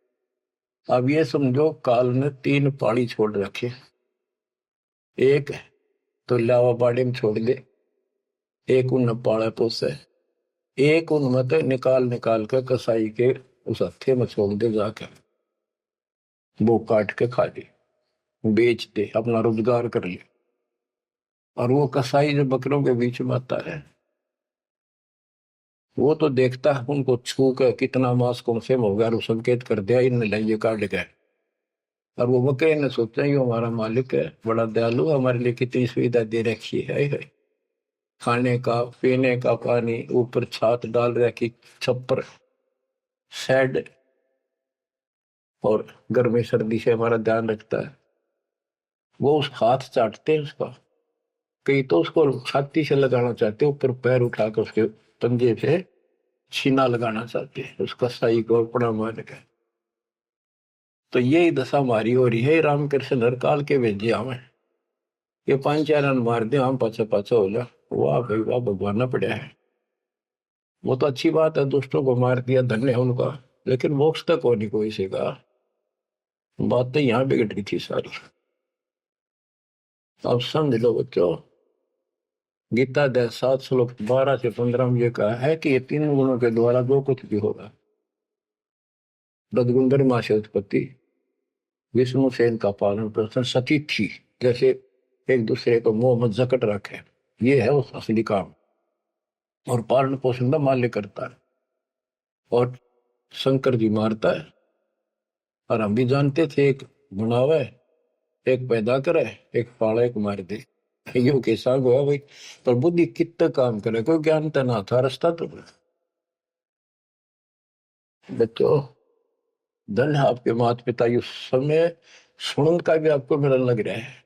[SPEAKER 1] अब ये समझो, काल ने 3 पाड़ी छोड़ रखे, एक तो लावा बाड़ी में छोड़ दे, एक उन पाड़ा पोसे, एक उन मत निकाल निकाल कर कसाई के उस हत्थे में छोड़ दे, जाकर वो काट के खा ले, बेच दे, अपना रोजगार कर ले। और वो कसाई जो बकरों के बीच में आता है, वो तो देखता है उनको छू कर कितना मांस कौन से हो गया, और वो संकेत कर दिया इन लाइए काट के। और वो बकरे ने सोचा ये हमारा मालिक है, बड़ा दयालु, हमारे लिए कितनी सुविधा दे रखी है, खाने का पीने का पानी, ऊपर छात डाल रखी, छप्पर, शेड, और गर्मी सर्दी से हमारा ध्यान रखता है। वो उस हाथ चाटते हैं उसका, कई तो उसको छाती से लगाना चाहते, ऊपर पैर उठाकर उसके पंजे से छीना लगाना चाहते हैं, उसका सही को अपना मान के। तो यही दशा हमारी हो रही है। रामकृष्ण हर काल के भेजे हमें, ये 5-4 रन मार दे, हम पाछा पाछा हो जा, वाह भाई वाह, भगवान पड़ा है। वो तो अच्छी बात है, दुष्टों को मार दिया, धन्य है उनका, लेकिन मोक्ष तक हो नहीं कोई से का। बात तो यहाँ बिगड़ रही थी सारी। अब समझ लो बच्चों, गीता अध्याय 7 श्लोक 12 से 15 में ये कहा है कि ये 3 गुणों के द्वारा जो कुछ भी होगा, रजगुंदर माँ से उत्पत्ति, विष्णु से इनका पालन पोषण, सती थी, जैसे एक दूसरे को मोह मत जकट रखे, ये है उस असली काम। और पालन पोषण का माल्य करता है, और शंकर जी मारता है। और हम भी जानते थे, एक बनावे, एक पैदा करे, एक पाले, एक मार दे, यो कैसा हुआ भाई। पर बुद्धि कितना काम करे, कोई ज्ञान तो ना था, रास्ता तो। बच्चों, धन है आपके माता पिता, इस समय सुनन का भी आपको मिलने लग रहा है।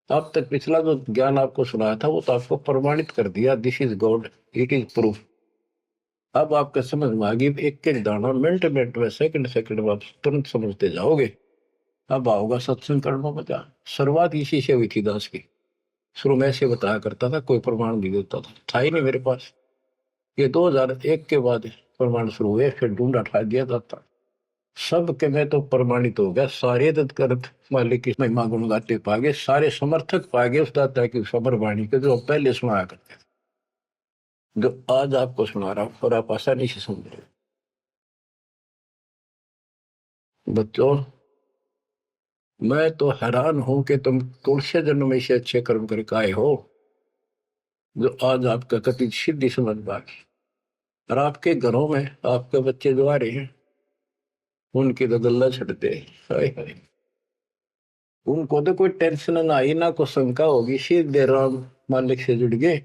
[SPEAKER 1] अब तक पिछला जो ज्ञान आपको सुनाया था वो तो आपको प्रमाणित कर दिया, this is God, it is proof. अब आपका समझ में आ गई, एक एक दाना मिनट मिनट में, सेकंड सेकंड में आप तुरंत समझते जाओगे। अब आओगा सत्संग करना मजा। शुरुआत इसी से हुई थी दास की। शुरू में ऐसे बताया करता था, कोई प्रमाण नहीं देता था ही नहीं मेरे पास। ये 2001 के बाद प्रमाण शुरू हुए, फिर ढूंढा ठा दिया जाता सब के। मैं तो प्रमाणित हो गया, सारे तत्कर्त मालिक की महिमा गुण गाते पागे, सारे समर्थक पागे उस दाता की समर वाणी के, जो पहले सुनाया करते थे, जो आज आपको सुना रहा हूं, और आप आसानी से समझ रहे हो। बच्चों, मैं तो हैरान हूं कि तुम तुलसी जन्म में से अच्छे कर्म करके आए हो, जो आज आपका कति सिद्धि समझ पागे। और आपके घरों में आपके बच्चे जो आ रहे हैं, उनकी तो गल्ला छड़ते, हाय हाय, उनको तो कोई टेंशन ना आई, ना कोई शंका होगी, सीधे राम मालिक से जुड़ गए,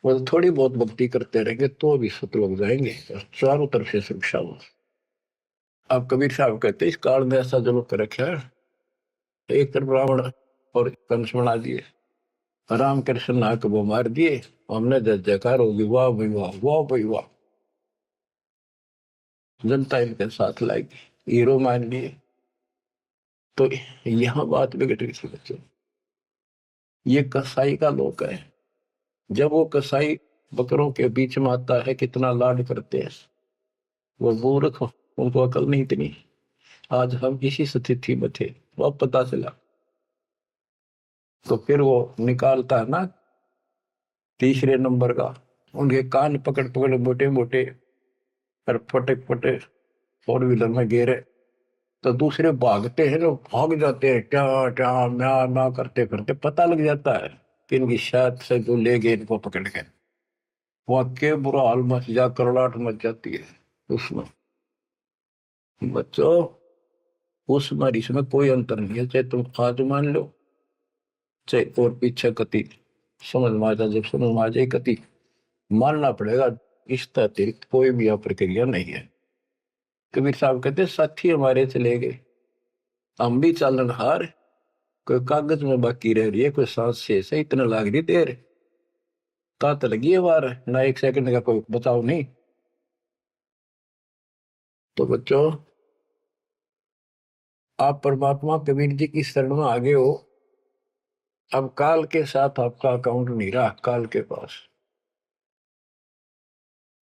[SPEAKER 1] वो तो थोड़ी बहुत भक्ति करते रहेंगे तो भी सुत लग जाएंगे, और चारों तरफ से सुरक्षा हो। अब कबीर साहब कहते इस काल में ऐसा जुल्म कर रखा है, एक तरफ रावण और कंस बना दिए, राम कृष्ण नाक वो मार दिए, हमने जय जयकार होगी, वाह भाई वाह, वाह भाई वाह, जनता इनके साथ लाएगी, हीरो मान लिए। तो यहाँ बात बिगड़ रही थी बच्चों। ये कसाई का लोक है, जब वो कसाई बकरों के बीच में आता है, कितना लाड करते हैं वो मूर्ख, उनको अकल नहीं इतनी। आज हम इसी स्थिति में थे, वो अब पता चला। तो फिर वो निकालता है ना तीसरे नंबर का, उनके कान पकड़ पकड़ मोटे मोटे, और फटक फटे 4 व्हीलर में गिरे, तो दूसरे भागते हैं, लोग भाग जाते हैं, क्या क्या म्या म्या करते करते, पता लग जाता है कि इनकी शायद से जो ले गए इनको पकड़ के। वाक्य बुरा हाल मच जा, करलाट मच जाती है उसमें। बच्चों, उस मरीज में कोई अंतर नहीं है, चाहे तुम आज मान लो, चाहे और पीछे कति समझ में आ जाए, जब समझ में आ जाए कति मानना पड़ेगा। इस अतिरिक्त कोई भी यह प्रक्रिया नहीं है। कबीर साहब कहते साथी हमारे चले गए, हम भी चालन हार, कोई कागज में बाकी रह रही है, कोई सांस से इतना लाग रही देर, तात लगी है वार, ना एक सेकंड का कोई बचाव नहीं। तो बच्चों, आप परमात्मा कबीर जी की शरण में आगे हो। अब काल के साथ आपका अकाउंट नहीं रहा, काल के पास।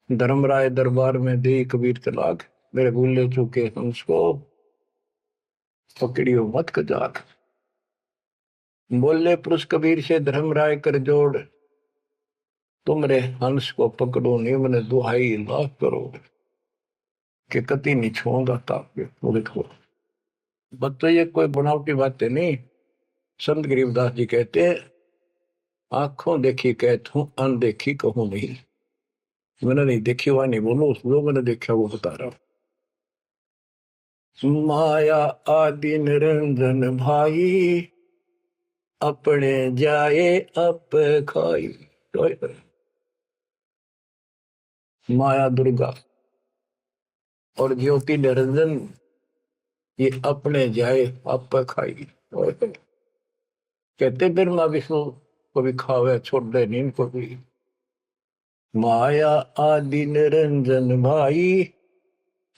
[SPEAKER 1] धर्मराय दरबार में दे कबीर तलाक, मेरे भूले चुके हंस को पकड़ियो मत कजाक। बोले पुरुष कबीर से धर्मराय कर जोड़, तुमरे हंस को पकड़ो निम्न दुहाई लाख करोड़, के कति नहीं छोड़गा ताप वो देखो। बच्चों, ये कोई बनावटी बातें नहीं। संत गरीबदास जी कहते हैं, आंखों देखी कहता हूं, अनदेखी कहूं नहीं। मैंने नहीं देखी हुआ नहीं बोलो, जो मैंने देखा वो बता रहा हूं। माया आदि निरंजन भाई, अपने जाए अप खाई। माया दुर्गा और ज्योति निरंजन, ये अपने जाए अप खाई। कहते ब्रह्मा विष्णु को भी खावे, छोड़ दे नींद को भी। माया आदि निरंजन भाई,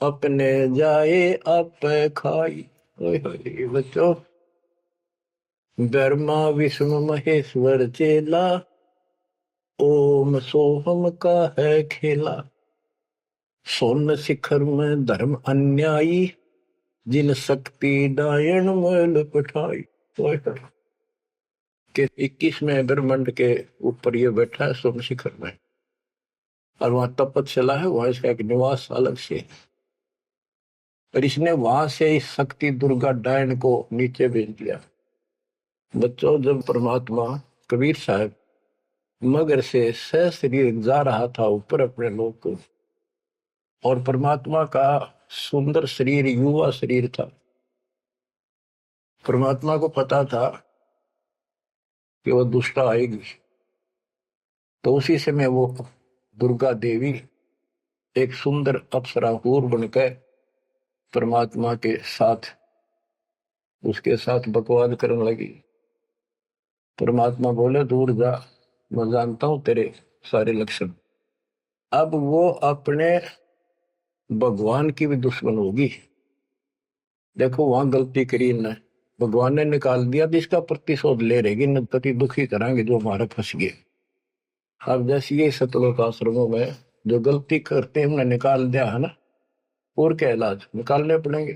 [SPEAKER 1] अपने जाए अप खाई। ओए होए बच्चों, ब्रह्मा विष्णु महेश्वर चेला, ओम सोहम का है खेला। सोन शिखर में धर्म अन्यायी, जिन शक्ति डायन मैल पठाई। ओए होए, के 21वें ब्रह्मांड के ऊपर ये बैठा है सोम शिखर में, और वहां तपस्या है, वहां इसका एक निवास अलग से है। और इसने वहां से इस शक्ति दुर्गा डायन को नीचे भेज दिया। बच्चों, जब परमात्मा कबीर साहब मगर से शरीर जा रहा था ऊपर अपने लोक को, और परमात्मा का सुंदर शरीर युवा शरीर था, परमात्मा को पता था कि वो दुष्टा आएगी, तो उसी समय वो दुर्गा देवी एक सुंदर अप्सरा हूर बनकर परमात्मा के साथ उसके साथ बकवाद करने लगी। परमात्मा बोले दूर जा, मैं जानता हूं तेरे सारे लक्षण। अब वो अपने भगवान की भी दुश्मन होगी। देखो वहां गलती करी न, भगवान ने निकाल दिया तो इसका प्रतिशोध ले रहेगी, न पति दुखी कराएंगे जो हमारे फंस गए। अब जैसे ये सतलोक आश्रमों में जो गलती करते हैं हमने निकाल दिया है ना, और क्या इलाज निकालने पड़ेंगे।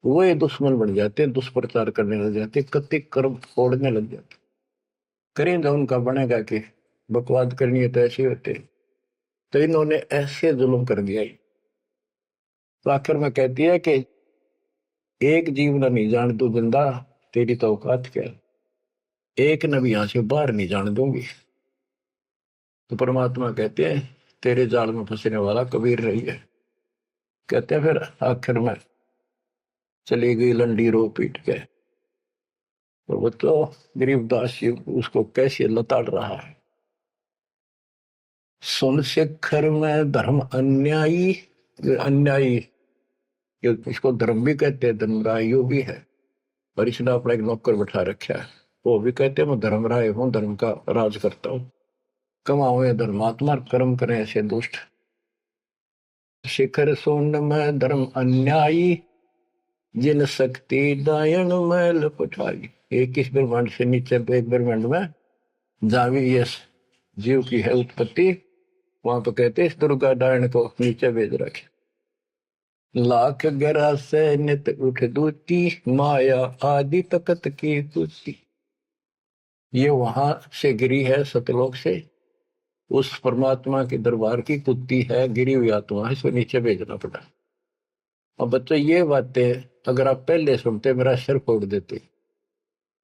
[SPEAKER 1] वो ये दुश्मन बन जाते हैं, दुष्प्रचार करने लग जाते, कति कर्म फोड़ने लग जाते। करें तो उनका बनेगा कि बकवाद करनी है तो ऐसे होते, तो इन्होंने ऐसे जुल्म कर दिया। तो आखिर में कहती है कि एक जीव न नहीं जान तू जिंदा, तेरी तो औकात क्या, एक न भी यहां से बाहर नहीं जान दूंगी। तो परमात्मा कहते हैं तेरे जाल में फंसने वाला कबीर रही है। कहते हैं फिर आखिर में चली गई लंडी रो पीट के। तो वो तो गरीबदास जी उसको कैसे लताड़ रहा है। सुन शिखर में धर्म अन्यायी, अन्यायी इसको धर्म भी कहते हैं, धर्मरायो भी है, और इसने अपना एक नौकर बैठा रखा है, वो भी कहते हैं मैं धर्मराय हूं, धर्म का राज करता हूं। कमाओ या धर्मात्मा, कर्म करें ऐसे दुष्ट। शिखर सोन में धर्म अन्यायी, जिन शक्ति दायन मैल पठाई। 21 ब्रह्मांड से नीचे एक ब्रह्मांड में जहां भी ये जीव की है उत्पत्ति, वहां पर कहते इस दुर्गा डायन को नीचे भेज रखे। लाख गरा से नित उठ दूती, माया आदि तकत की कुती। ये वहां से गिरी है सतलोक से, उस परमात्मा के दरबार की कुत्ती है, गिरी हुई आत्मा है, इसको नीचे भेजना पड़ा। अब बच्चों ये बातें अगर आप पहले सुनते मेरा सिर फोड़ देते,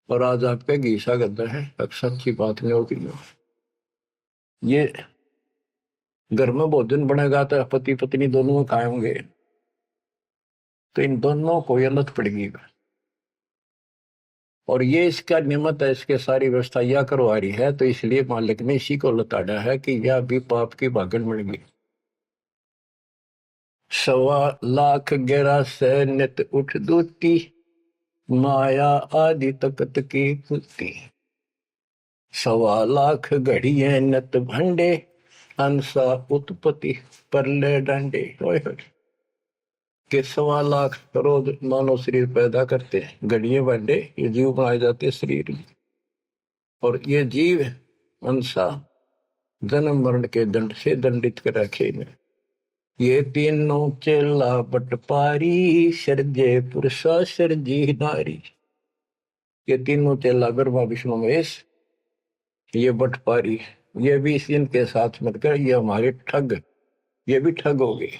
[SPEAKER 1] और आज आपके घीसा गद्दा है, अक्सर की बात नहीं होगी। ये घर में भोजन बनेगा तो पति पत्नी दोनों खाएंगे, तो इन दोनों को ये लत पड़ेगी, और ये इसका निमित्त है, इसके सारी व्यवस्था यह करवा रही है, तो इसलिए मालिक ने इसी को लताड़ा है कि यह भी पाप की भागन बन गई। 1.25 लाख गहरा से नित उठ दूती, माया आदि तकत की कुत्ती। 1.25 लाख घड़िए नत भंडे, अंसा उत्पत्ति परले डंडे। के 1.25 लाख करोड़ मानव शरीर पैदा करते हैं, घड़िए भंडे ये जीव बनाए जाते हैं शरीर में, और ये जीव अंसा जन्म मरण के दंड से दंडित कर रखे में। ये तीनों चेला बटपारी, सर्जे पुरुषा सर्जी नारी। ये तीनों चेला ब्रह्मा विष्णु महेश, ये बटपारी, ये भी इनके साथ मिलकर ये हमारे ठग, ये भी ठग हो गए,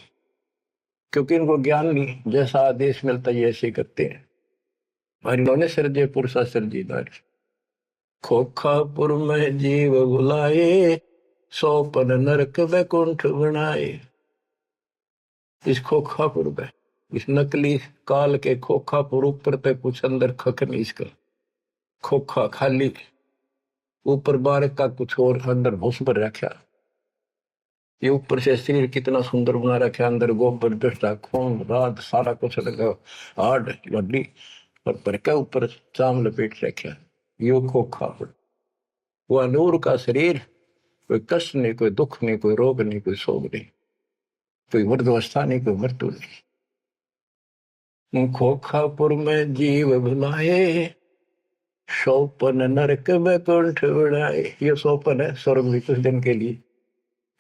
[SPEAKER 1] क्योंकि इनको ज्ञान नहीं, जैसा आदेश मिलता है ऐसे करते हैं। और इन्होंने सर्जे पुरुषा सर्जी नारी। खोखापुर में जीव बुलाए, 100 नरक वैकुंठ बनाए। इस खोखापुर में, इस नकली काल के खोखापुर ऊपर पे कुछ अंदर खक नहीं, इसका खोखा खाली, ऊपर बारक का कुछ और अंदर भूस पर रखा। ये ऊपर से शरीर कितना सुंदर बना रखा, अंदर गोबर दस्ता खून रात सारा कुछ लगा, हार्ड हड्डी पर क्या ऊपर चाम लपेट रखा। यो खोखापुर, वह नूर का शरीर, कोई कष्ट नहीं, कोई दुख नहीं, कोई रोग नहीं, कोई शोक नहीं, कोई वृद्धावस्था नहीं, कोई मृत्यु नहीं। खोखापुर में जीव भुलाए, सोपन नरक में कुंठ उड़ाए। ये सोपन है स्वर्ग भी कुछ दिन के लिए,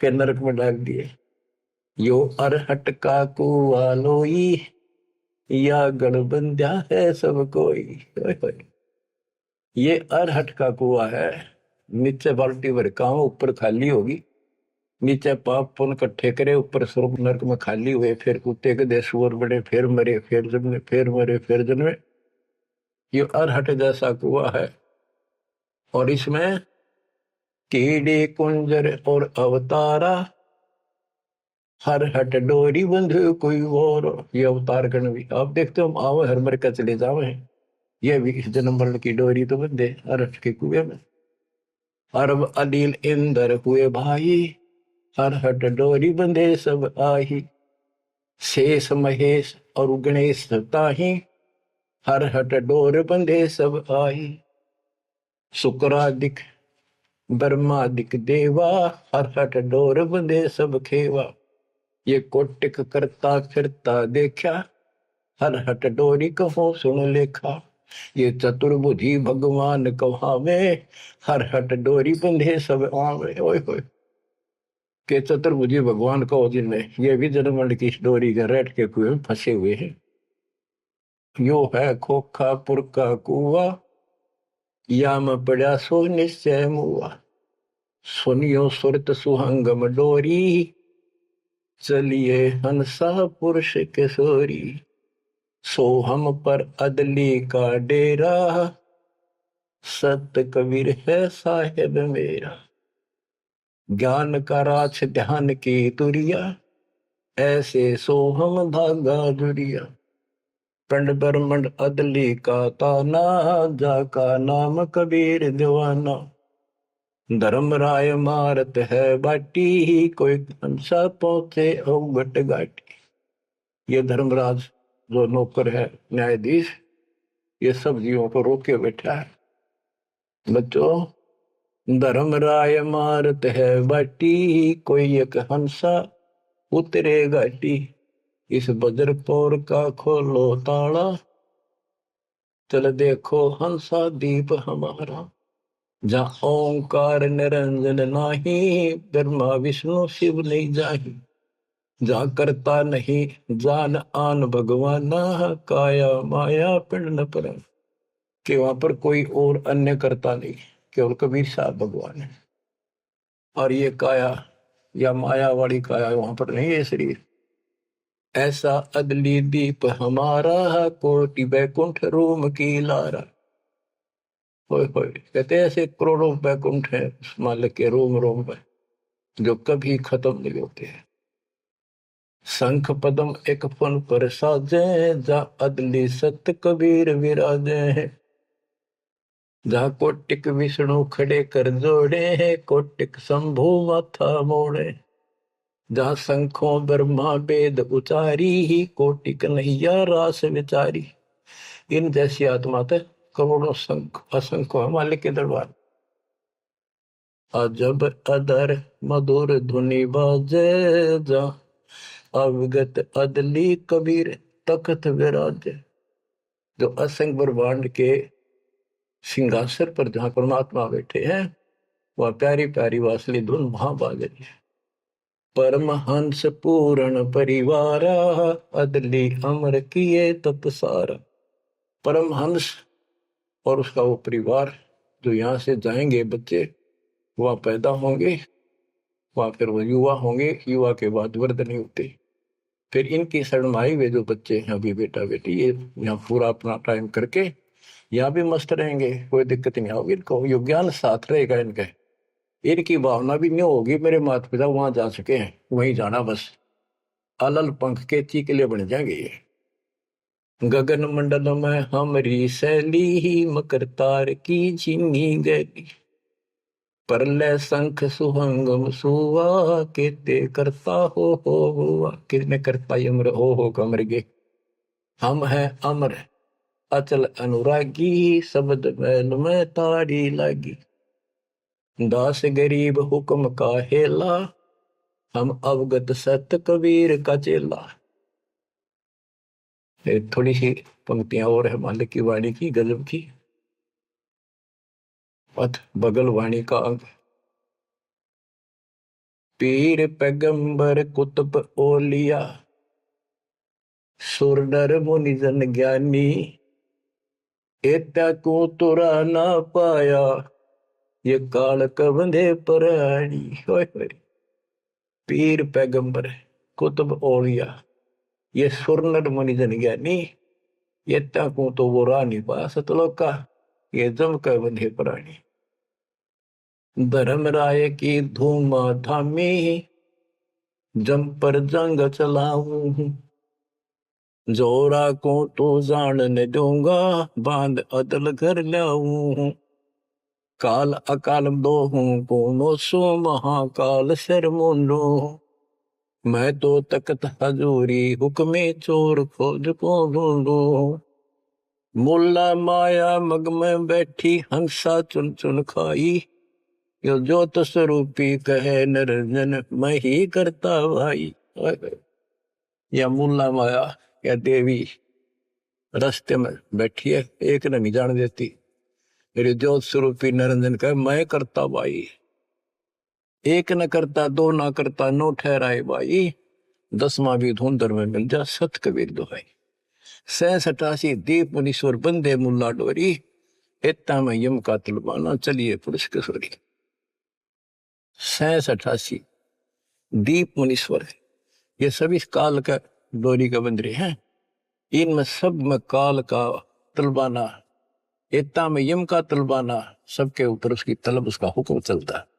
[SPEAKER 1] फिर नरक में डाल दिए। यो अरहट का कुआ लोई, या गणबंध्या है सब कोई। ओए होए। ये अरहट का कुआ है, नीचे बाल्टी भर का ऊपर खाली होगी। नीचे पाप पुन इकट्ठे करे, ऊपर स्वर्ग नरक में खाली हुए, फिर कुत्ते के देश सुअर बड़े, फिर मरे, फिर जन्मे, फिर मरे, फिर जन्मे। ये अरहट जैसा कुआ है। और इसमें कीड़े कुंजर और अवतारा, हर हट डोरी बंधु कोई और। ये अवतार गण भी आप देखते हो, आओ हर मर का चले जावे। ये भी इस जन्म मरण की डोरी तो बंधे अरहट के कुएं में। अरब अनिल इंद्र हुए भाई, हर हट डोरी बंधे सब आही। शेष महेश और गणेश ताही, हर हट डोर बंधे सब आही। शुक्रादिक ब्रह्मादिक देवा, हर हट डोर बंधे सब खेवा। ये कोटिक करता फिरता देखा, हर हट डोरी कहो सुन लेखा। ये चतुर्भुजी भगवान कहावे, हर हट डोरी बंधे सब आवे। ओए होए। के चतुर्भुजी भगवान कहो जिनमें, ये भी जन्मंड की डोरी के रेट के कुएं में फंसे हुए हैं। यो है खोखापुर का कुआ, या में पड़ा सो निश्चय मुआ। सुनियो सुरत सुहंगम डोरी, चलिए हंसा पुरुष किशोरी। सो हम पर अदली का डेरा, सत कबीर है साहेब मेरा। ज्ञान का राछ ध्यान की तुरिया, ऐसे सो हम धागा जुरिया। पंड ब्रह्मंड अदली का ताना, जाका नाम कबीर दीवाना। धर्म राय मारत है बाटी, कोई हंसा पहुंचे अवगट घाटी। ये धर्मराज जो नौकर है न्यायाधीश, ये सब जीवों को रोके बैठा है। बच्चों, धर्म राय मारत है बाटी, कोई एक हंसा उतरे घाटी। इस बजरपोर का खोलो ताला, चल देखो हंसा दीप हमारा। जहाँ ओंकार निरंजन नाही, ब्रह्मा विष्णु शिव नहीं जाही। जा करता नहीं जान आन भगवाना, काया माया पिंड न पर। कि वहां पर कोई और अन्य करता नहीं, केवल कबीर साहब भगवान है। और ये काया या माया वाली काया वहां पर नहीं है शरीर। ऐसा अदली दीप हमारा, कोटि बैकुंठ रोम की लारा। होए होए। कहते हैं ऐसे करोड़ों बैकुंठ है उस मालिक के रोम रोम में, जो कभी खत्म नहीं होते हैं। शंख पदम एक फन पर साजे, जा अदली सत कबीर विराजे हैं। जहाँ कोटिक विष्णु खड़े कर जोड़े हैं, कोटिक शंभु माथा मोड़े। जहाँ शंखों ब्रह्मा वेद उचारी, ही कोटिक नैया रास विचारी। इन जैसी आत्मा थे करोड़ों शंख असंख्य मालिक के दरबार। अजब अदर मधुर धुनि बाजे, जा अवगत अदली कबीर तखत विराजे। जो असंख्य ब्रह्मांड के सिंहासन पर जहां परमात्मा बैठे हैं, वह प्यारी प्यारी वासली धुन वहां बाज रही है। परमहंस पूर्ण परिवारा, अदली अमर किए तपसारा। परमहंस और उसका वो परिवार जो यहाँ से जाएंगे बच्चे, वह पैदा होंगे, वह फिर वो युवा होंगे, युवा के बाद वृद्ध नहीं होते। फिर इनकी शरणमाई वे जो बच्चे हैं अभी बेटा बेटी, ये यहाँ पूरा अपना टाइम करके यहाँ भी मस्त रहेंगे, कोई दिक्कत नहीं होगी इनको। यो ज्ञान साथ रहेगा इनके। इनकी भावना भी नहीं होगी मेरे माता पिता वहां जा चुके हैं, वहीं जाना बस। अलल पंख के चीकले बन जाएंगे ये। गगन मंडल में हमरी शैली, ही मकर तार की चीनी गैली। परलय शंख सुहंगम सुवा, केते करता हो हुआ। किसने करता अमर हो कमर गे। हम हैं अमर अचल अनुरागी, शब्द मैल में तारी लागी। दास गरीब हुक्म का हेला, हम अवगत सत कबीर का चेला। थोड़ी सी पंक्तियां और है मालिक की वाणी की, गजब की। पथ बगल वाणी का अंग। पीर पैगंबर कुतुब ओलिया, सुर नर मुनि जन ज्ञानी, एता को तुरा ना पाया, ये काल कबंधे प्राणी। पीर पैगंबर कुतुब ओलिया, ये सुर नर मुनि जन ज्ञानी, एता को तो वो रानी पा सतलोका, ये जम कर बंधे प्राणी। धर्मराय की धूम थामी, जम पर जंग चलाऊं, जोरा को तो जान न दूंगा, बांध अदल कर लाऊं। काल अकाल दो हूं कोनो सो, महाकाल सर मुंडो, मैं तो तकत हजूरी हुक्मे चोर खोज को ढूंढो। मुल्ला माया मग में बैठी, हंसा चुन चुन खाई, यो ज्योत स्वरूपी कहे निरंजन, मैं ही करता भाई। या मुल्ला माया या देवी रास्ते में बैठी है, एक ने नहीं जान देती। मेरे ज्योत स्वरूपी निरंजन कहे मैं करता भाई। एक न करता, दो ना करता, नो ठहराए भाई, 10वां भी धुंधर में मिल जा, सत कबीर दुहाई। 87 दीप मुनीश्वर बंदे मुल्ला डोरी, इतना में यम का तलबाना, चलिए पुरुष किशोरी। 87 दीप मुनीश्वर है, ये सभी काल का डोरी का बंदरे हैं। इनमें सब में काल का तलबाना, इतना में यम का तलबाना, सबके ऊपर उसकी तलब, उसका हुक्म चलता है।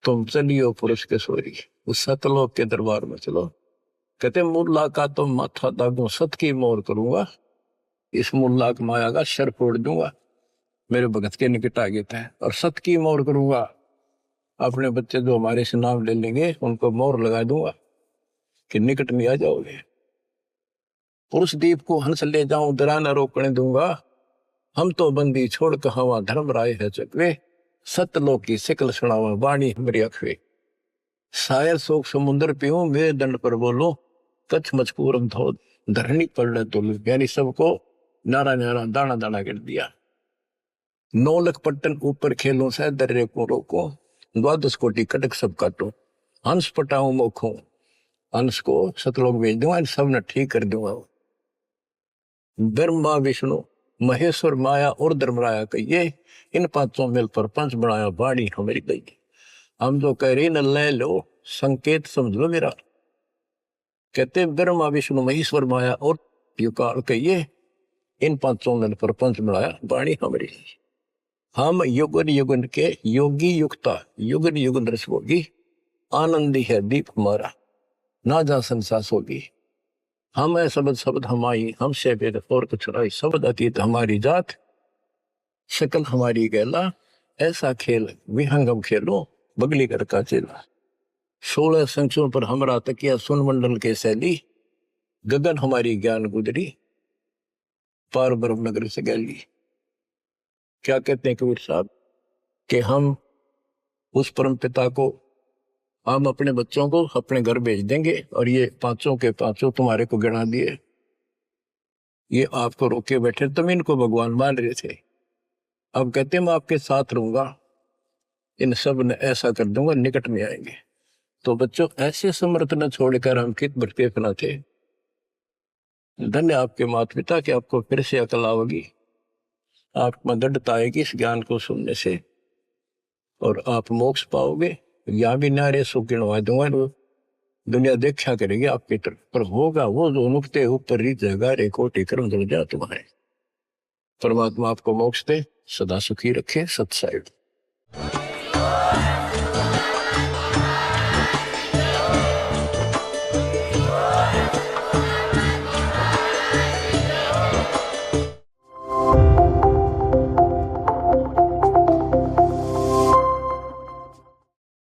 [SPEAKER 1] तुम चलियो पुरुष किशोरी, उस सतलोक के दरबार में चलो। कहते मुल्ला का तो माथा दागू, सत की मोर करूंगा, इस मुल्ला की माया का शर फोड़ दूंगा, मेरे भगत के निकट आ गए थे। और सत की मोर करूंगा, अपने बच्चे जो हमारे से नाम ले लेंगे उनको मोर लगा दूंगा कि निकट में आ जाओगे। पुरुष दीप को हंस ले जाऊं, दरा न रोकने दूंगा, हम तो बंदी छोड़ कहावा, धर्म राय है चकवे, सतलोक की सिकल सुनावा, वाणी हमारी अखवे। शायर शोक समुद्र पीऊं, मेरे दंड पर बोलो, कच्छ मचपूरम धो धरनी पड़ तो, यानी सबको नारा नारा दाना दाना कर दिया। 9 लख पट्टन ऊपर खेलों से दर्रे को रोको, 12 कोटि कटक सब काटो, हंस पटाऊं मोखों, हंस को सतलोक भेज दूंगा, सब ने ठीक कर दूंगा। ब्रह्मा विष्णु महेश्वर माया और धर्मराया कहिए, इन पांचों मिल पर पंच बनाया, वाणी हमारी गई। हम जो कह रही न ले लो, संकेत समझ लो मेरा। कहते ब्रह्मा विष्णु महेश्वर माया और युकाल कहिए, इन पांचों मिल पर पंच बनाया, वाणी हमारी। हम युगन युगन के योगी युक्ता, युगन युगन रस होगी, आनंदी है दीप हमारा, ना जा संसास होगी। हम है शब्द शब्द हमारी, हमसे वेद और कुछ नहीं, शब्द अतीत हमारी जात, शकल हमारी गैला, ऐसा खेल विहंगम खेलो, बगली कर का चेला। 16 संख्यों पर हमरा तकिया, सुन मंडल के शैली, गगन हमारी ज्ञान गुजरी, पार ब्रह्म नगर से गैली। क्या कहते हैं कबीर साहब कि हम उस परम पिता को, हम अपने बच्चों को अपने घर भेज देंगे, और ये पांचों के पांचों तुम्हारे को गिना दिए, ये आपको रोके बैठे, तुम इनको भगवान मान रहे थे। अब कहते मैं आपके साथ रहूंगा, इन सब ने ऐसा कर दूंगा, निकट में आएंगे। तो बच्चों ऐसे समर्थ न छोड़कर हम कित भटके फना थे। धन्य आपके माता पिता कि आपको फिर से अकल आओगी, आपको दृढ़ता आएगी इस ज्ञान को सुनने से, और आप मोक्ष पाओगे। यहाँ भी नारे सो गिनवा दूंगा, दुनिया देखा करेगी आपकी तरफ, पर होगा वो जो नुकते ऊपर रीत जगा रे कोटि कर्म जल जा तुम्हारे। परमात्मा आपको मोक्ष दे, सदा सुखी रखे। सत्साई।